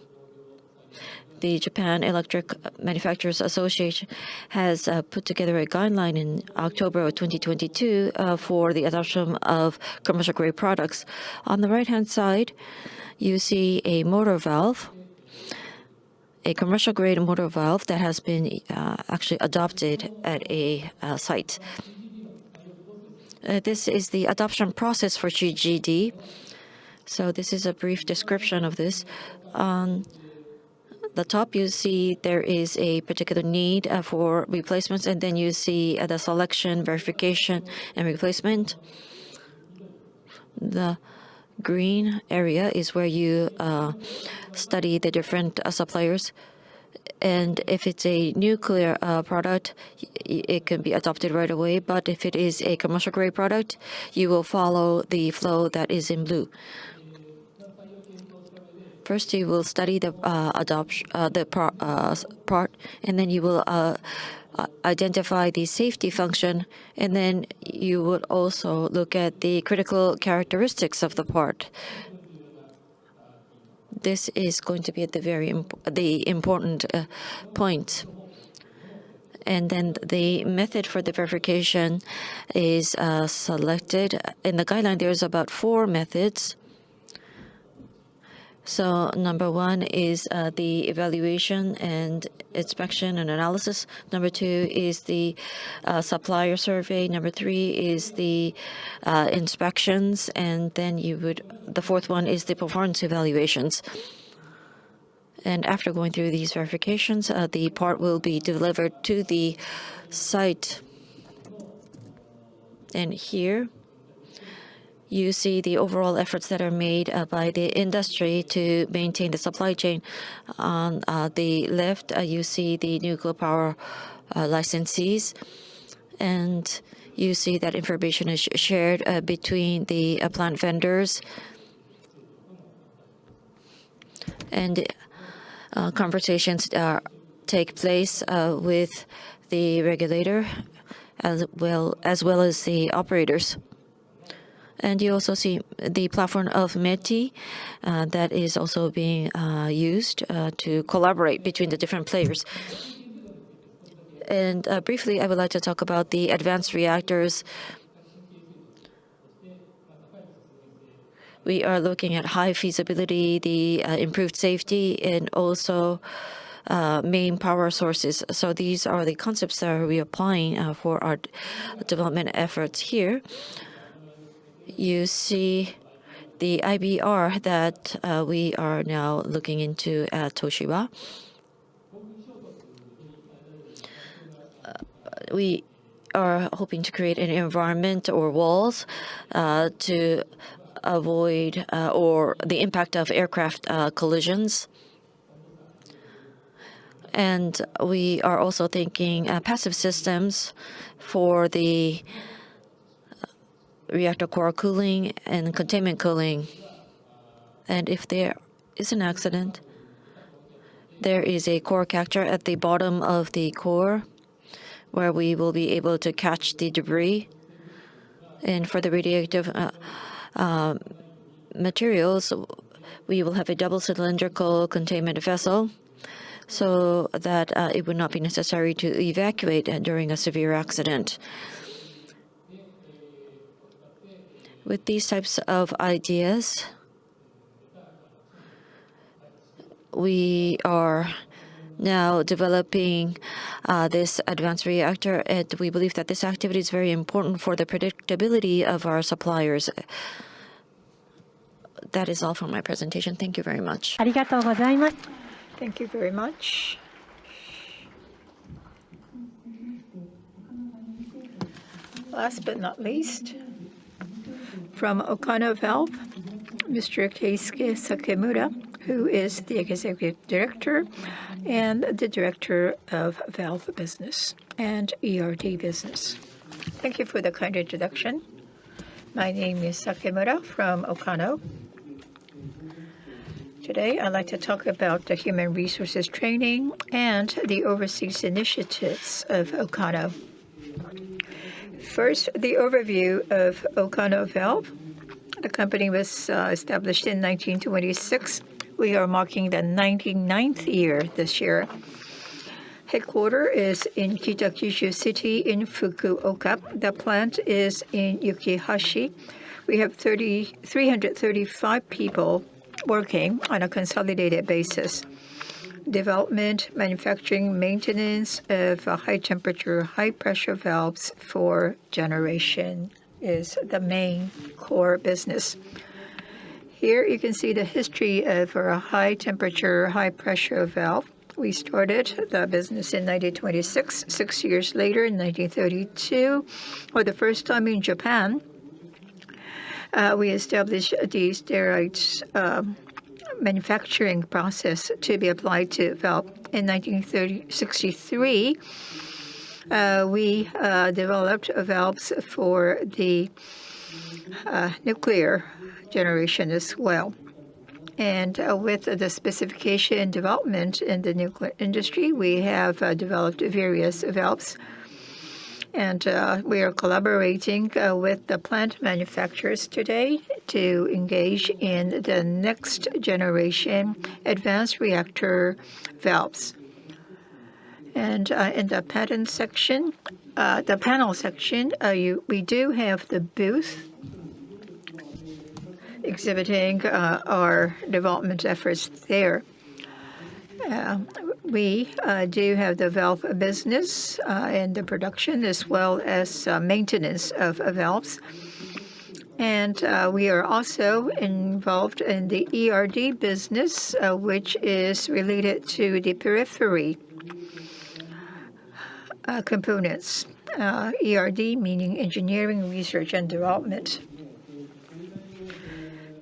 S4: the Japan Electric Manufacturers Association has put together a guideline in October of 2022 for the adoption of commercial grade products. On the right-hand side, you see a motor valve, a commercial grade motor valve that has been actually adopted at a site. This is the adoption process for CGD. So this is a brief description of this. On the top, you see there is a particular need for replacements, and then you see the selection, verification, and replacement. The green area is where you study the different suppliers. And if it's a nuclear product, it can be adopted right away. But if it is a commercial grade product, you will follow the flow that is in blue. First, you will study the part, and then you will identify the safety function, and then you would also look at the critical characteristics of the part. This is going to be at the important point. And then the method for the verification is selected. In the guideline, there's about 4 methods. So number one is the evaluation and inspection and analysis. Number two is the supplier survey. Number three is the inspections, and then the fourth one is the performance evaluations. And after going through these verifications, the part will be delivered to the site. And here you see the overall efforts that are made by the industry to maintain the supply chain. On the left, you see the nuclear power licensees, and you see that information is shared between the plant vendors. And conversations take place with the regulator as well as the operators. And you also see the platform of METI that is also being used to collaborate between the different players. And briefly, I would like to talk about the advanced reactors. We are looking at high feasibility, the improved safety, and also main power sources. So these are the concepts that we are applying for our development efforts here. You see the IBR that we are now looking into at Toshiba. We are hoping to create an environment or walls to avoid or the impact of aircraft collisions. And we are also thinking passive systems for the reactor core cooling and containment cooling. And if there is an accident, there is a core catcher at the bottom of the core where we will be able to catch the debris. And for the radioactive materials, we will have a double cylindrical containment vessel so that it would not be necessary to evacuate during a severe accident. With these types of ideas, we are now developing this advanced reactor, and we believe that this activity is very important for the predictability of our suppliers. That is all for my presentation. Thank you very much.
S6: ありがとうございます。
S2: Thank you very much. Last but not least, from Okano Valve, Mr. Keisuke Sakemura, who is the Executive Director and the Director of Valve Business and ERD Business. Thank you for the kind introduction. My name is Sakemura from Okano. Today, I'd like to talk about the human resources training and the overseas initiatives of Okano. First, the overview of Okano Valve. The company was established in 1926. We are marking the 99th year this year. Headquarters is in Kitakyushu City in Fukuoka. The plant is in Yukihashi. We have 335 people working on a consolidated basis. Development, manufacturing, maintenance of high-temperature, high-pressure valves for generation is the main core business. Here you can see the history of our high-temperature, high-pressure valve. We started the business in 1926. 6 years later, in 1932, for the first time in Japan, we established the steroids manufacturing process to be applied to valve. In 1963, we developed valves for the nuclear generation as well. And with the specification development in the nuclear industry, we have developed various valves. And we are collaborating with the plant manufacturers today to engage in the next generation advanced reactor valves. And in the patent section, the panel section, we do have the booth exhibiting our development efforts there. We do have the valve business and the production as well as maintenance of valves. And we are also involved in the ERD business, which is related to the periphery components. ERD meaning engineering, research, and development.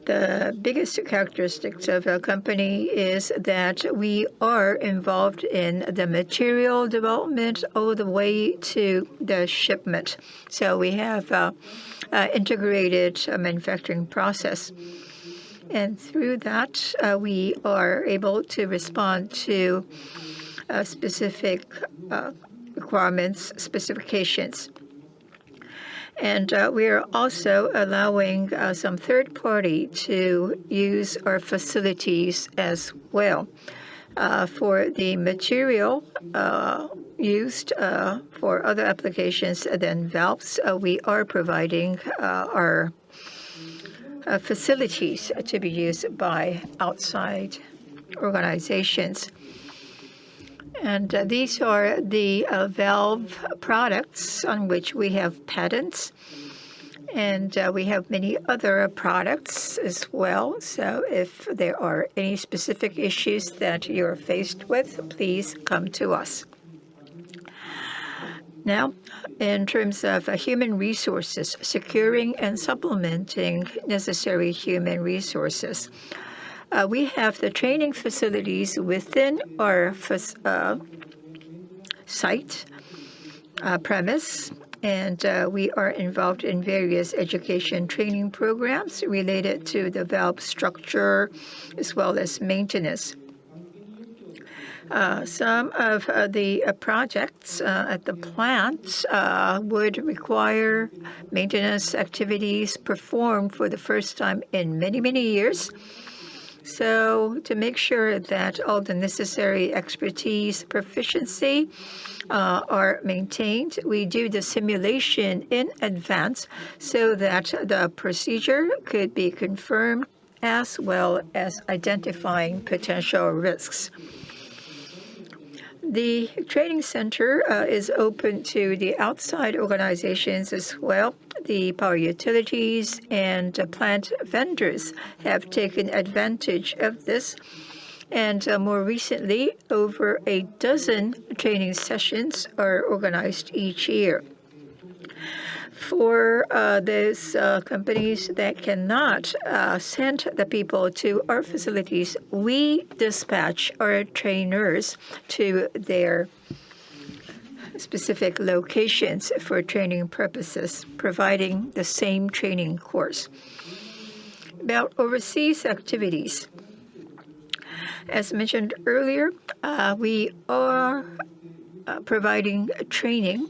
S2: The biggest characteristics of our company is that we are involved in the material development all the way to the shipment. So we have integrated manufacturing process. And through that, we are able to respond to specific requirements, specifications. And we are also allowing some third party to use our facilities as well. For the material used for other applications than valves, we are providing our facilities to be used by outside organizations. And these are the valve products on which we have patents. And we have many other products as well. So if there are any specific issues that you're faced with, please come to us. Now, in terms of human resources, securing and supplementing necessary human resources. We have the training facilities within our site premise, and we are involved in various education training programs related to the valve structure as well as maintenance. Some of the projects at the plant would require maintenance activities performed for the first time in many, many years. So to make sure that all the necessary expertise, proficiency are maintained, we do the simulation in advance so that the procedure could be confirmed as well as identifying potential risks. The training center is open to the outside organizations as well. The power utilities and plant vendors have taken advantage of this. And more recently, over a dozen training sessions are organized each year. For those companies that cannot send the people to our facilities, we dispatch our trainers to their specific locations for training purposes, providing the same training course. About overseas activities. As mentioned earlier, we are providing training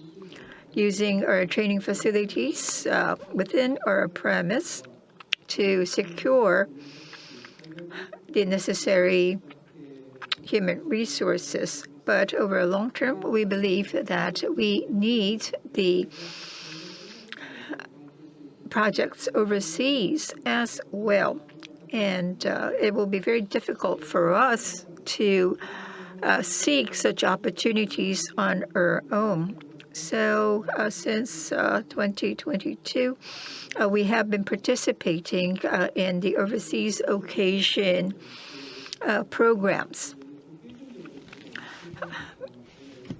S2: using our training facilities within our premise to secure the necessary human resources. But over a long term, we believe that we need the projects overseas as well. And it will be very difficult for us to seek such opportunities on our own. So since 2022, we have been participating in the overseas occasion programs,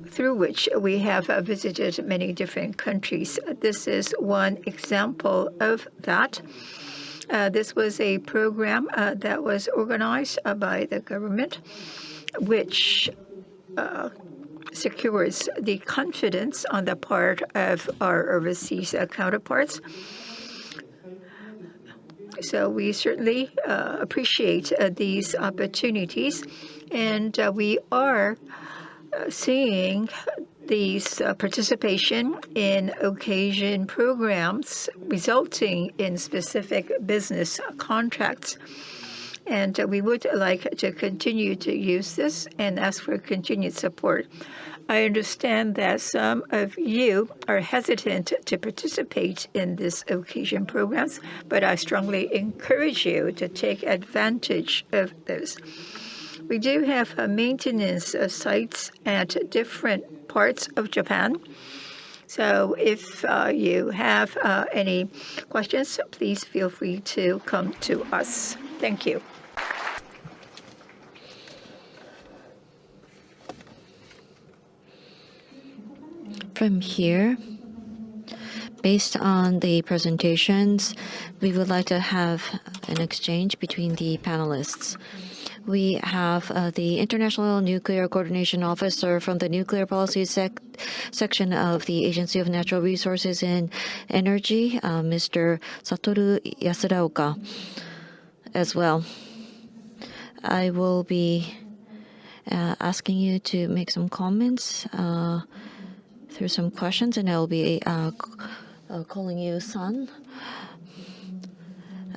S2: through which we have visited many different countries. This is one example of that. This was a program that was organized by the government, which secures the confidence on the part of our overseas counterparts. So we certainly appreciate these opportunities, and we are seeing these participation in occasion programs resulting in specific business contracts. And we would like to continue to use this and ask for continued support. I understand that some of you are hesitant to participate in this occasion programs, but I strongly encourage you to take advantage of those. We do have maintenance sites at different parts of Japan. So if you have any questions, please feel free to come to us. Thank you.
S4: From here, based on the presentations, we would like to have an exchange between the panelists. We have the International Nuclear Coordination Officer from the Nuclear Policy section of the Agency of Natural Resources and Energy, Mr. Satoru Yasuraoka, as well. I will be asking you to make some comments through some questions, and I'll be calling you son.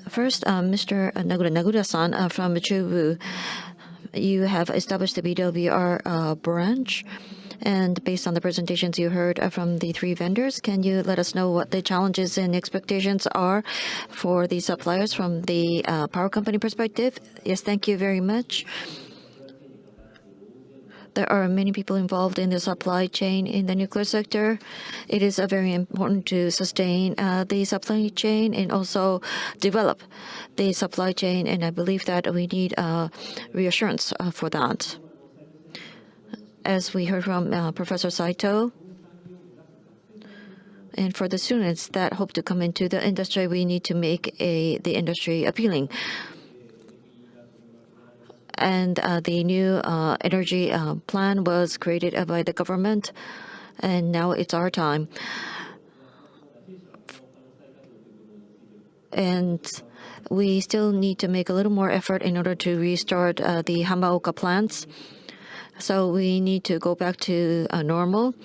S4: First, Mr. Nagura-san from Chubu, you have established the BWR branch, and based on the presentations you heard from the three vendors, can you let us know what the challenges and expectations are for the suppliers from the power company perspective? Yes, thank you very much. There are many people involved in the supply chain in the nuclear sector. It is very important to sustain the supply chain and also develop the supply chain, and I believe that we need reassurance for that. As we heard from Professor SAITO, and for the students that hope to come into the industry, we need to make the industry appealing. And the new energy plan was created by the government, and now it's our time. And we still need to make a little more effort in order to restart the Hamaoka plants. So we need to go back to normal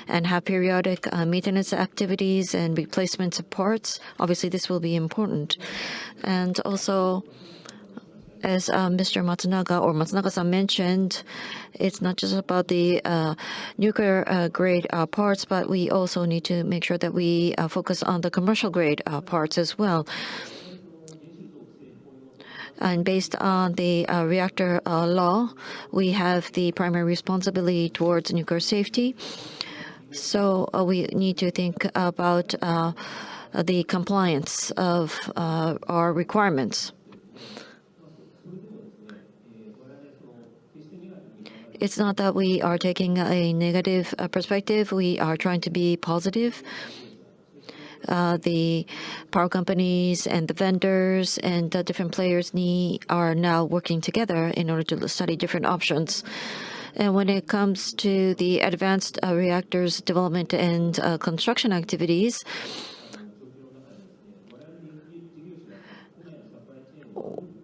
S4: and have periodic maintenance activities and replacement of parts. Obviously, this will be important. And also, as Mr. Matsunaga-san mentioned, it's not just about the nuclear grade parts, but we also need to make sure that we focus on the commercial grade parts as well. And based on the reactor law, we have the primary responsibility towards nuclear safety. So we need to think about the compliance of our requirements. It's not that we are taking a negative perspective. We are trying to be positive. The power companies and the vendors and the different players are now working together in order to study different options. And when it comes to the advanced reactors development and construction activities,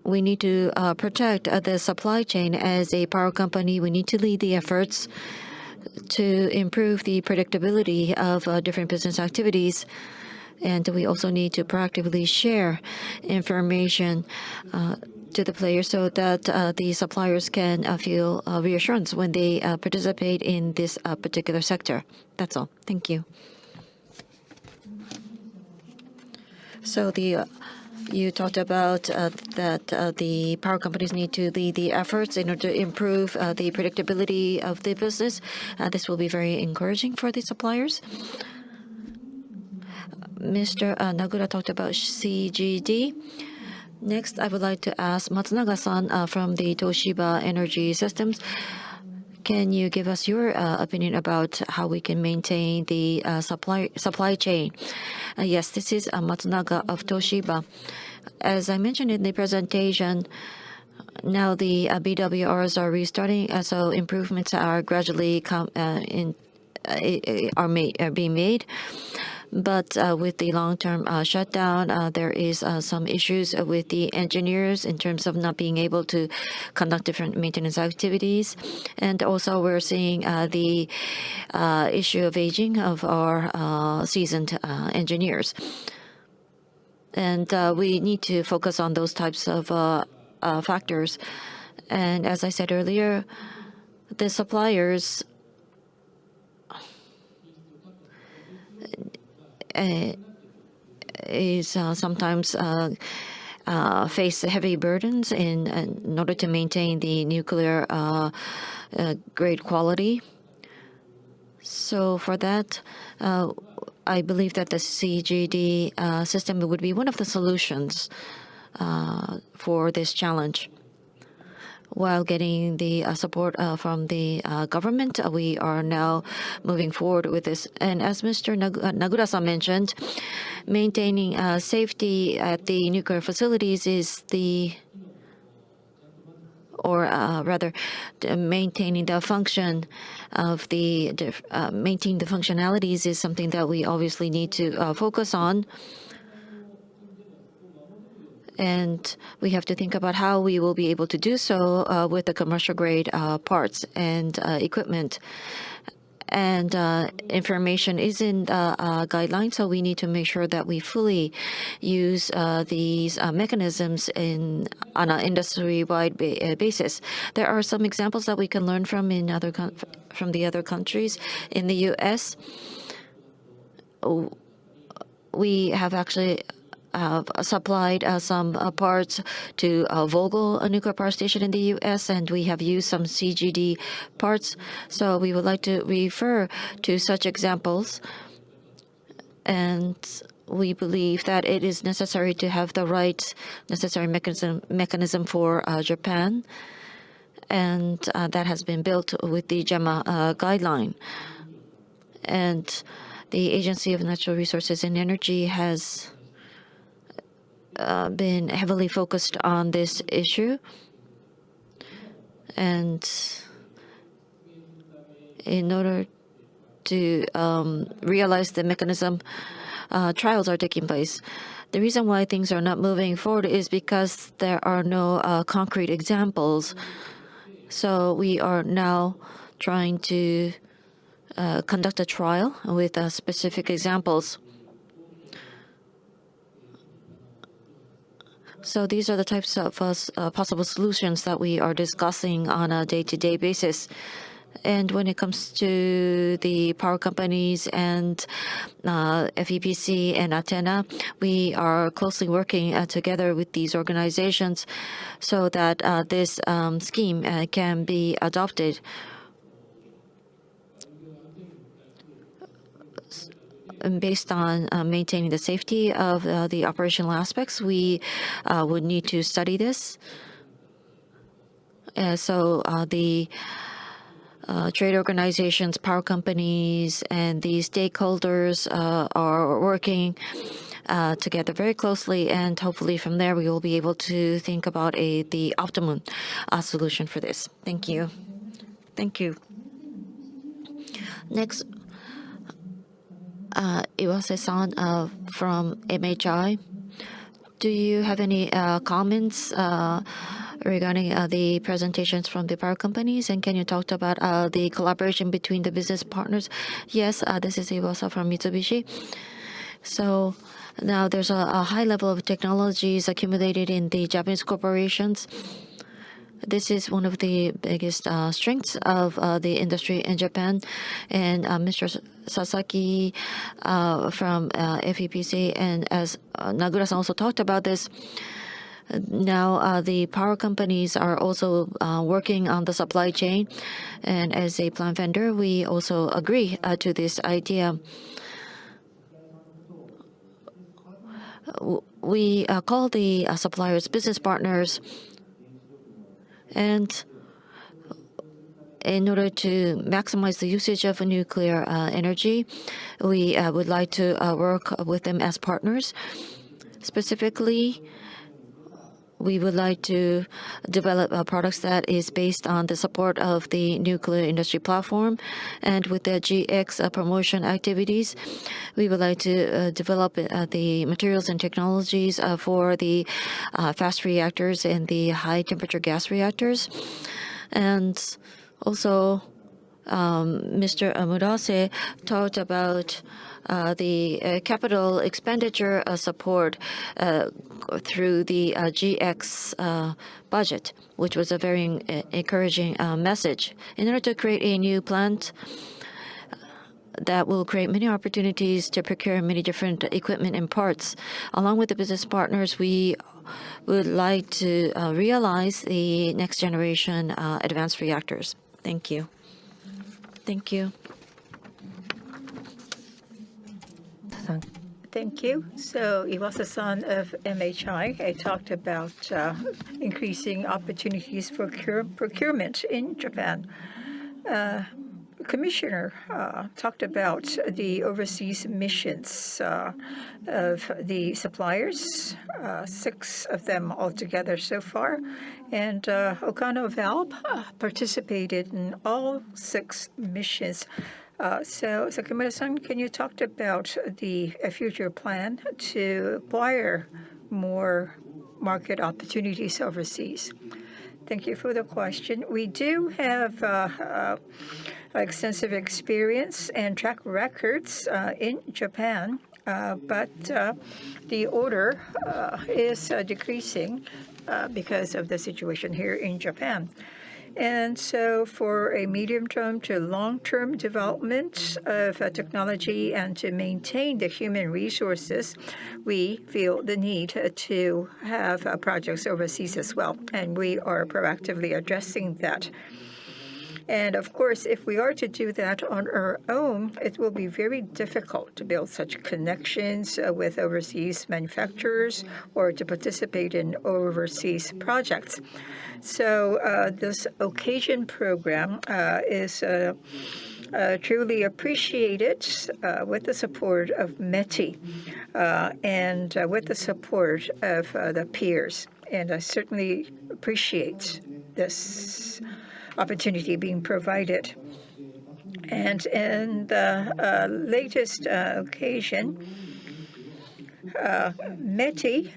S4: we need to protect the supply chain. As a power company, we need to lead the efforts to improve the predictability of different business activities. And we also need to proactively share information to the players so that the suppliers can feel reassurance when they participate in this particular sector. That's all. Thank you. So you talked about that the power companies need to lead the efforts in order to improve the predictability of the business. This will be very encouraging for the suppliers. Mr. Nagura talked about CGD. Next, I would like to ask Matsunaga-san from the Toshiba Energy Systems. Can you give us your opinion about how we can maintain the supply chain? Yes, this is Matsunaga of Toshiba. As I mentioned in the presentation, now the BWRs are restarting, so improvements are gradually being made. But with the long-term shutdown, there is some issues with the engineers in terms of not being able to conduct different maintenance activities. And also we're seeing the issue of aging of our seasoned engineers. And we need to focus on those types of factors. And as I said earlier, the suppliers is sometimes face heavy burdens in order to maintain the nuclear grade quality. So for that, I believe that the CGD system would be one of the solutions for this challenge. While getting the support from the government, we are now moving forward with this. And as Mr. Nagura-san mentioned, maintaining safety at the nuclear facilities is maintaining the function of maintaining the functionalities is something that we obviously need to focus on. And we have to think about how we will be able to do so with the commercial grade parts and equipment. And information is in the guidelines, so we need to make sure that we fully use these mechanisms on an industry-wide basis. There are some examples that we can learn from from the other countries. In the U.S., we have actually supplied some parts to Vogtle, a nuclear power station in the U.S., and we have used some CGD parts. So we would like to refer to such examples. And we believe that it is necessary to have the right necessary mechanism for Japan. And that has been built with the JEMA guideline. And the Agency of Natural Resources and Energy has been heavily focused on this issue, and in order to realize the mechanism, trials are taking place. The reason why things are not moving forward is because there are no concrete examples. So we are now trying to conduct a trial with specific examples. So these are the types of possible solutions that we are discussing on a day-to-day basis. And when it comes to the power companies and FEPC and Athena, we are closely working together with these organizations so that this scheme can be adopted. And based on maintaining the safety of the operational aspects, we would need to study this. So the trade organizations, power companies, and the stakeholders are working together very closely, and hopefully from there we will be able to think about the optimum solution for this. Thank you. Thank you. Next, Iwase-san from MHI. Do you have any comments regarding the presentations from the power companies, and can you talk about the collaboration between the business partners? Yes, this is Iwasa from Mitsubishi. So now there's a high level of technologies accumulated in the Japanese corporations. This is one of the biggest strengths of the industry in Japan. And Mr. Sasaki from FEPC, and as Nagura-san also talked about this, now the power companies are also working on the supply chain. And as a plant vendor, we also agree to this idea. We call the suppliers business partners. And in order to maximize the usage of nuclear energy, we would like to work with them as partners. Specifically, we would like to develop products that is based on the support of the nuclear industry platform. And with the GX promotion activities, we would like to develop the materials and technologies for the fast reactors and the high temperature gas reactors. And also, Mr. MURASE talked about the capital expenditure support through the GX budget, which was a very encouraging message. In order to create a new plant, that will create many opportunities to procure many different equipment and parts. Along with the business partners, we would like to realize the next generation advanced reactors. Thank you. Thank you.
S2: Thank you. So Iwasa-san of MHI talked about increasing opportunities for procurement in Japan. Commissioner talked about the overseas missions of the suppliers, 6 of them altogether so far, and Okano Valve participated in all 6 missions. So Sakimura-san, can you talk about the future plan to acquire more market opportunities overseas? Thank you for the question. We do have extensive experience and track records in Japan, but the order is decreasing because of the situation here in Japan. And so for a medium-term to long-term development of technology and to maintain the human resources, we feel the need to have projects overseas as well, and we are proactively addressing that. And of course, if we are to do that on our own, it will be very difficult to build such connections with overseas manufacturers or to participate in overseas projects. So this occasion program is truly appreciated with the support of METI and with the support of the peers. And I certainly appreciate this opportunity being provided. And in the latest occasion, METI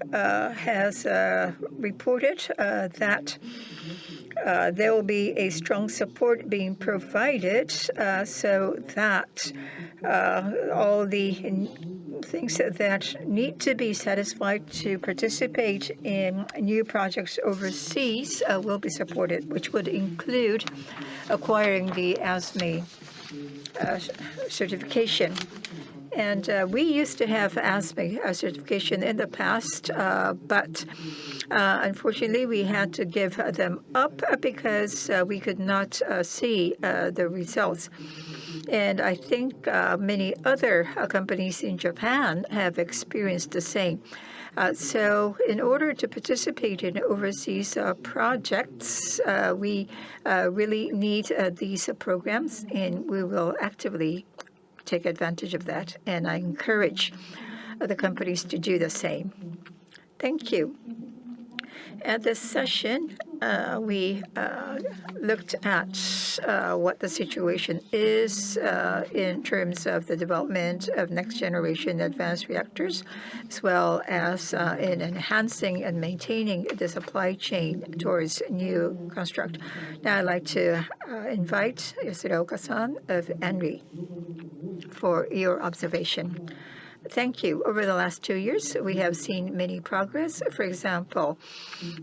S2: has reported that there will be a strong support being provided so that all the things that need to be satisfied to participate in new projects overseas will be supported, which would include acquiring the ASME certification. And we used to have ASME certification in the past, but unfortunately we had to give them up because we could not see the results. And I think many other companies in Japan have experienced the same. So in order to participate in overseas projects, we really need these programs, and we will actively take advantage of that. And I encourage the companies to do the same. Thank you. At this session, we looked at what the situation is in terms of the development of next-generation advanced reactors, as well as in enhancing and maintaining the supply chain towards new construct. Now I'd like to invite Yasuoka-san of ENRI for your observation. Thank you. Over the last 2 years, we have seen many progress. For example,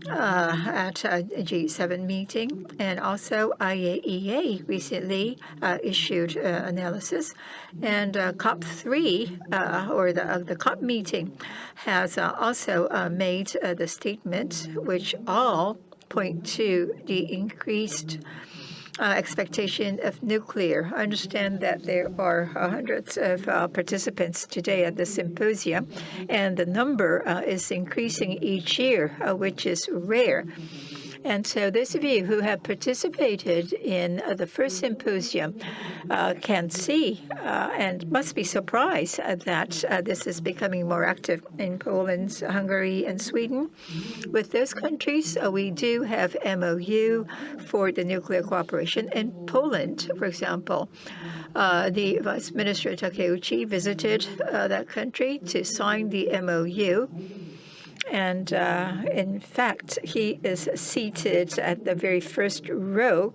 S2: at G7 meeting, and also IAEA recently issued analysis, and COP3 or the COP meeting has also made the statement, which all point to the increased expectation of nuclear. I understand that there are hundreds of participants today at the symposium, and the number is increasing each year, which is rare. And so those of you who have participated in the first symposium can see and must be surprised that this is becoming more active in Poland, Hungary, and Sweden. With those countries, we do have MOU for the nuclear cooperation. In Poland, for example, the Vice Minister Takeuchi visited that country to sign the MOU. And in fact, he is seated at the very first row.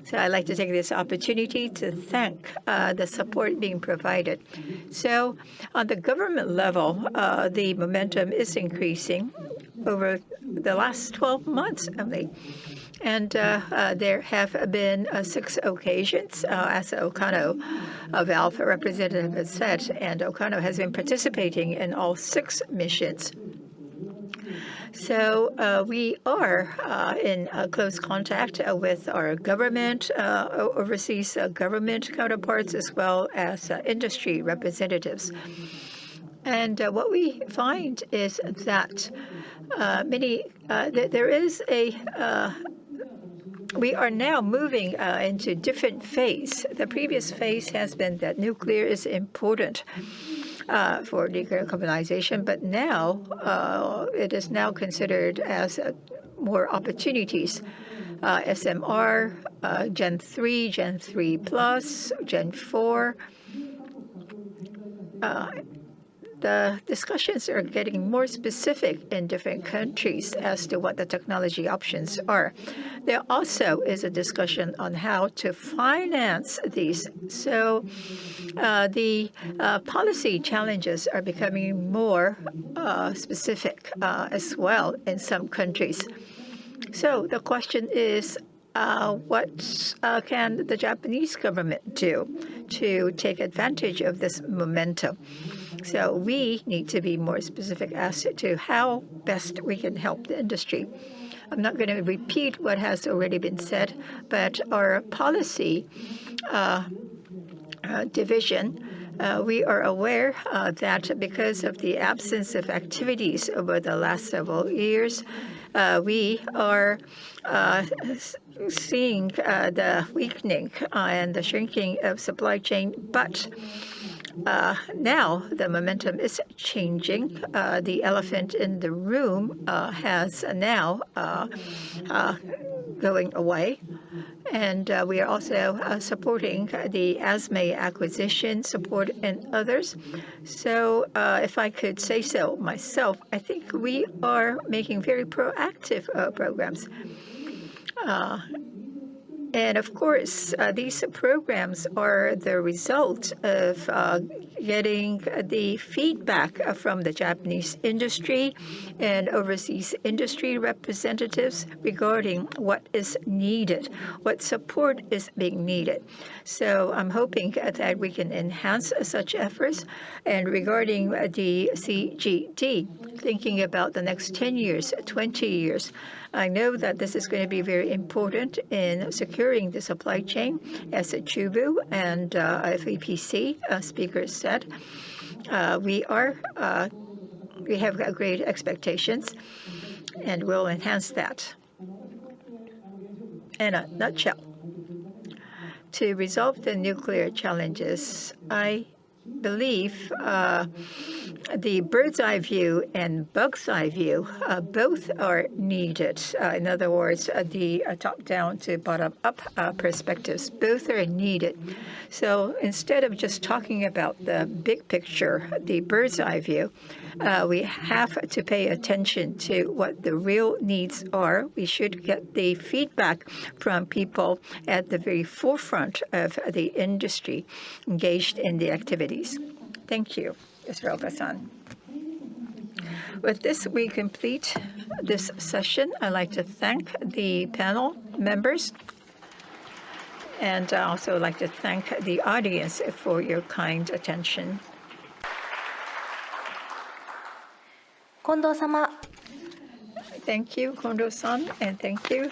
S2: So I'd like to take this opportunity to thank the support being provided. So on the government level, the momentum is increasing. Over the last 12 months only. And there have been 6 occasions, as Okano, a valve representative, has said, and Okano has been participating in all 6 missions. So we are in close contact with our government, overseas government counterparts, as well as industry representatives. And what we find is that there is a we are now moving into different phase. The previous phase has been that nuclear is important for decarbonization, but now it is now considered as more opportunities. SMR, Gen 3, Gen 3 Plus, Gen 4. The discussions are getting more specific in different countries as to what the technology options are. There also is a discussion on how to finance these. So the policy challenges are becoming more specific as well in some countries. So the question is, what can the Japanese government do to take advantage of this momentum? So we need to be more specific as to how best we can help the industry. I'm not going to repeat what has already been said, but our policy division, we are aware that because of the absence of activities over the last several years, we are seeing the weakening and the shrinking of supply chain, but now the momentum is changing. The elephant in the room has now going away. And we are also supporting the ASME acquisition support and others. So if I could say so myself, I think we are making very proactive programs. And of course, these programs are the result of getting the feedback from the Japanese industry and overseas industry representatives regarding what is needed, what support is being needed. So I'm hoping that we can enhance such efforts. And regarding the CGD, thinking about the next 10 years, 20 years, I know that this is going to be very important in securing the supply chain, as Chubu and FEPC speakers said. We have great expectations, and we'll enhance that. In a nutshell, to resolve the nuclear challenges, I believe the bird's eye view and bug's eye view both are needed. In other words, the top-down to bottom-up perspectives, both are needed. So instead of just talking about the big picture, the bird's eye view, we have to pay attention to what the real needs are. We should get the feedback from people at the very forefront of the industry engaged in the activities. Thank you, Yasuoka-san. With this, we complete this session. I'd like to thank the panel members, and I also like to thank the audience for your kind attention.
S6: Kondo-sama.
S2: Thank you, Kondo-san, and thank you,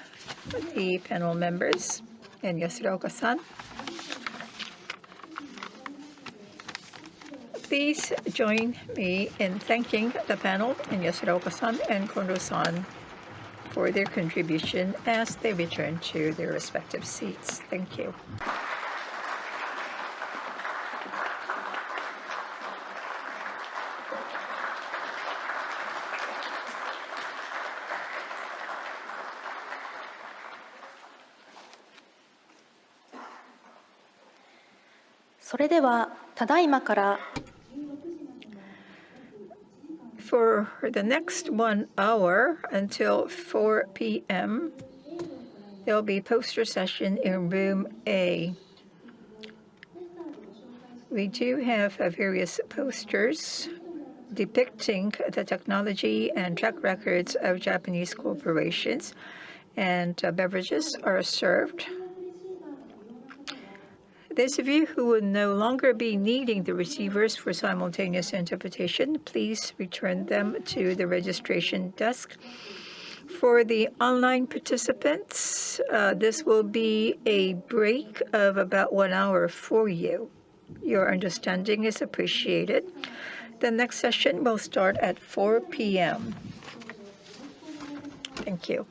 S2: the panel members, and Yasuoka-san. Please join me in thanking the panel and Yasuoka-san and Kondo-san for their contribution as they return to their respective seats. Thank you. For the next 1 hour until 4 p.m., there will be poster session in room A. We do have various posters depicting the technology and track records of Japanese corporations, and beverages are served. Those of you who will no longer be needing the receivers for simultaneous interpretation, please return them to the registration desk. For the online participants, this will be a break of about 1 hour for you. Your understanding is appreciated. The next session will start at 4 p.m. Thank you.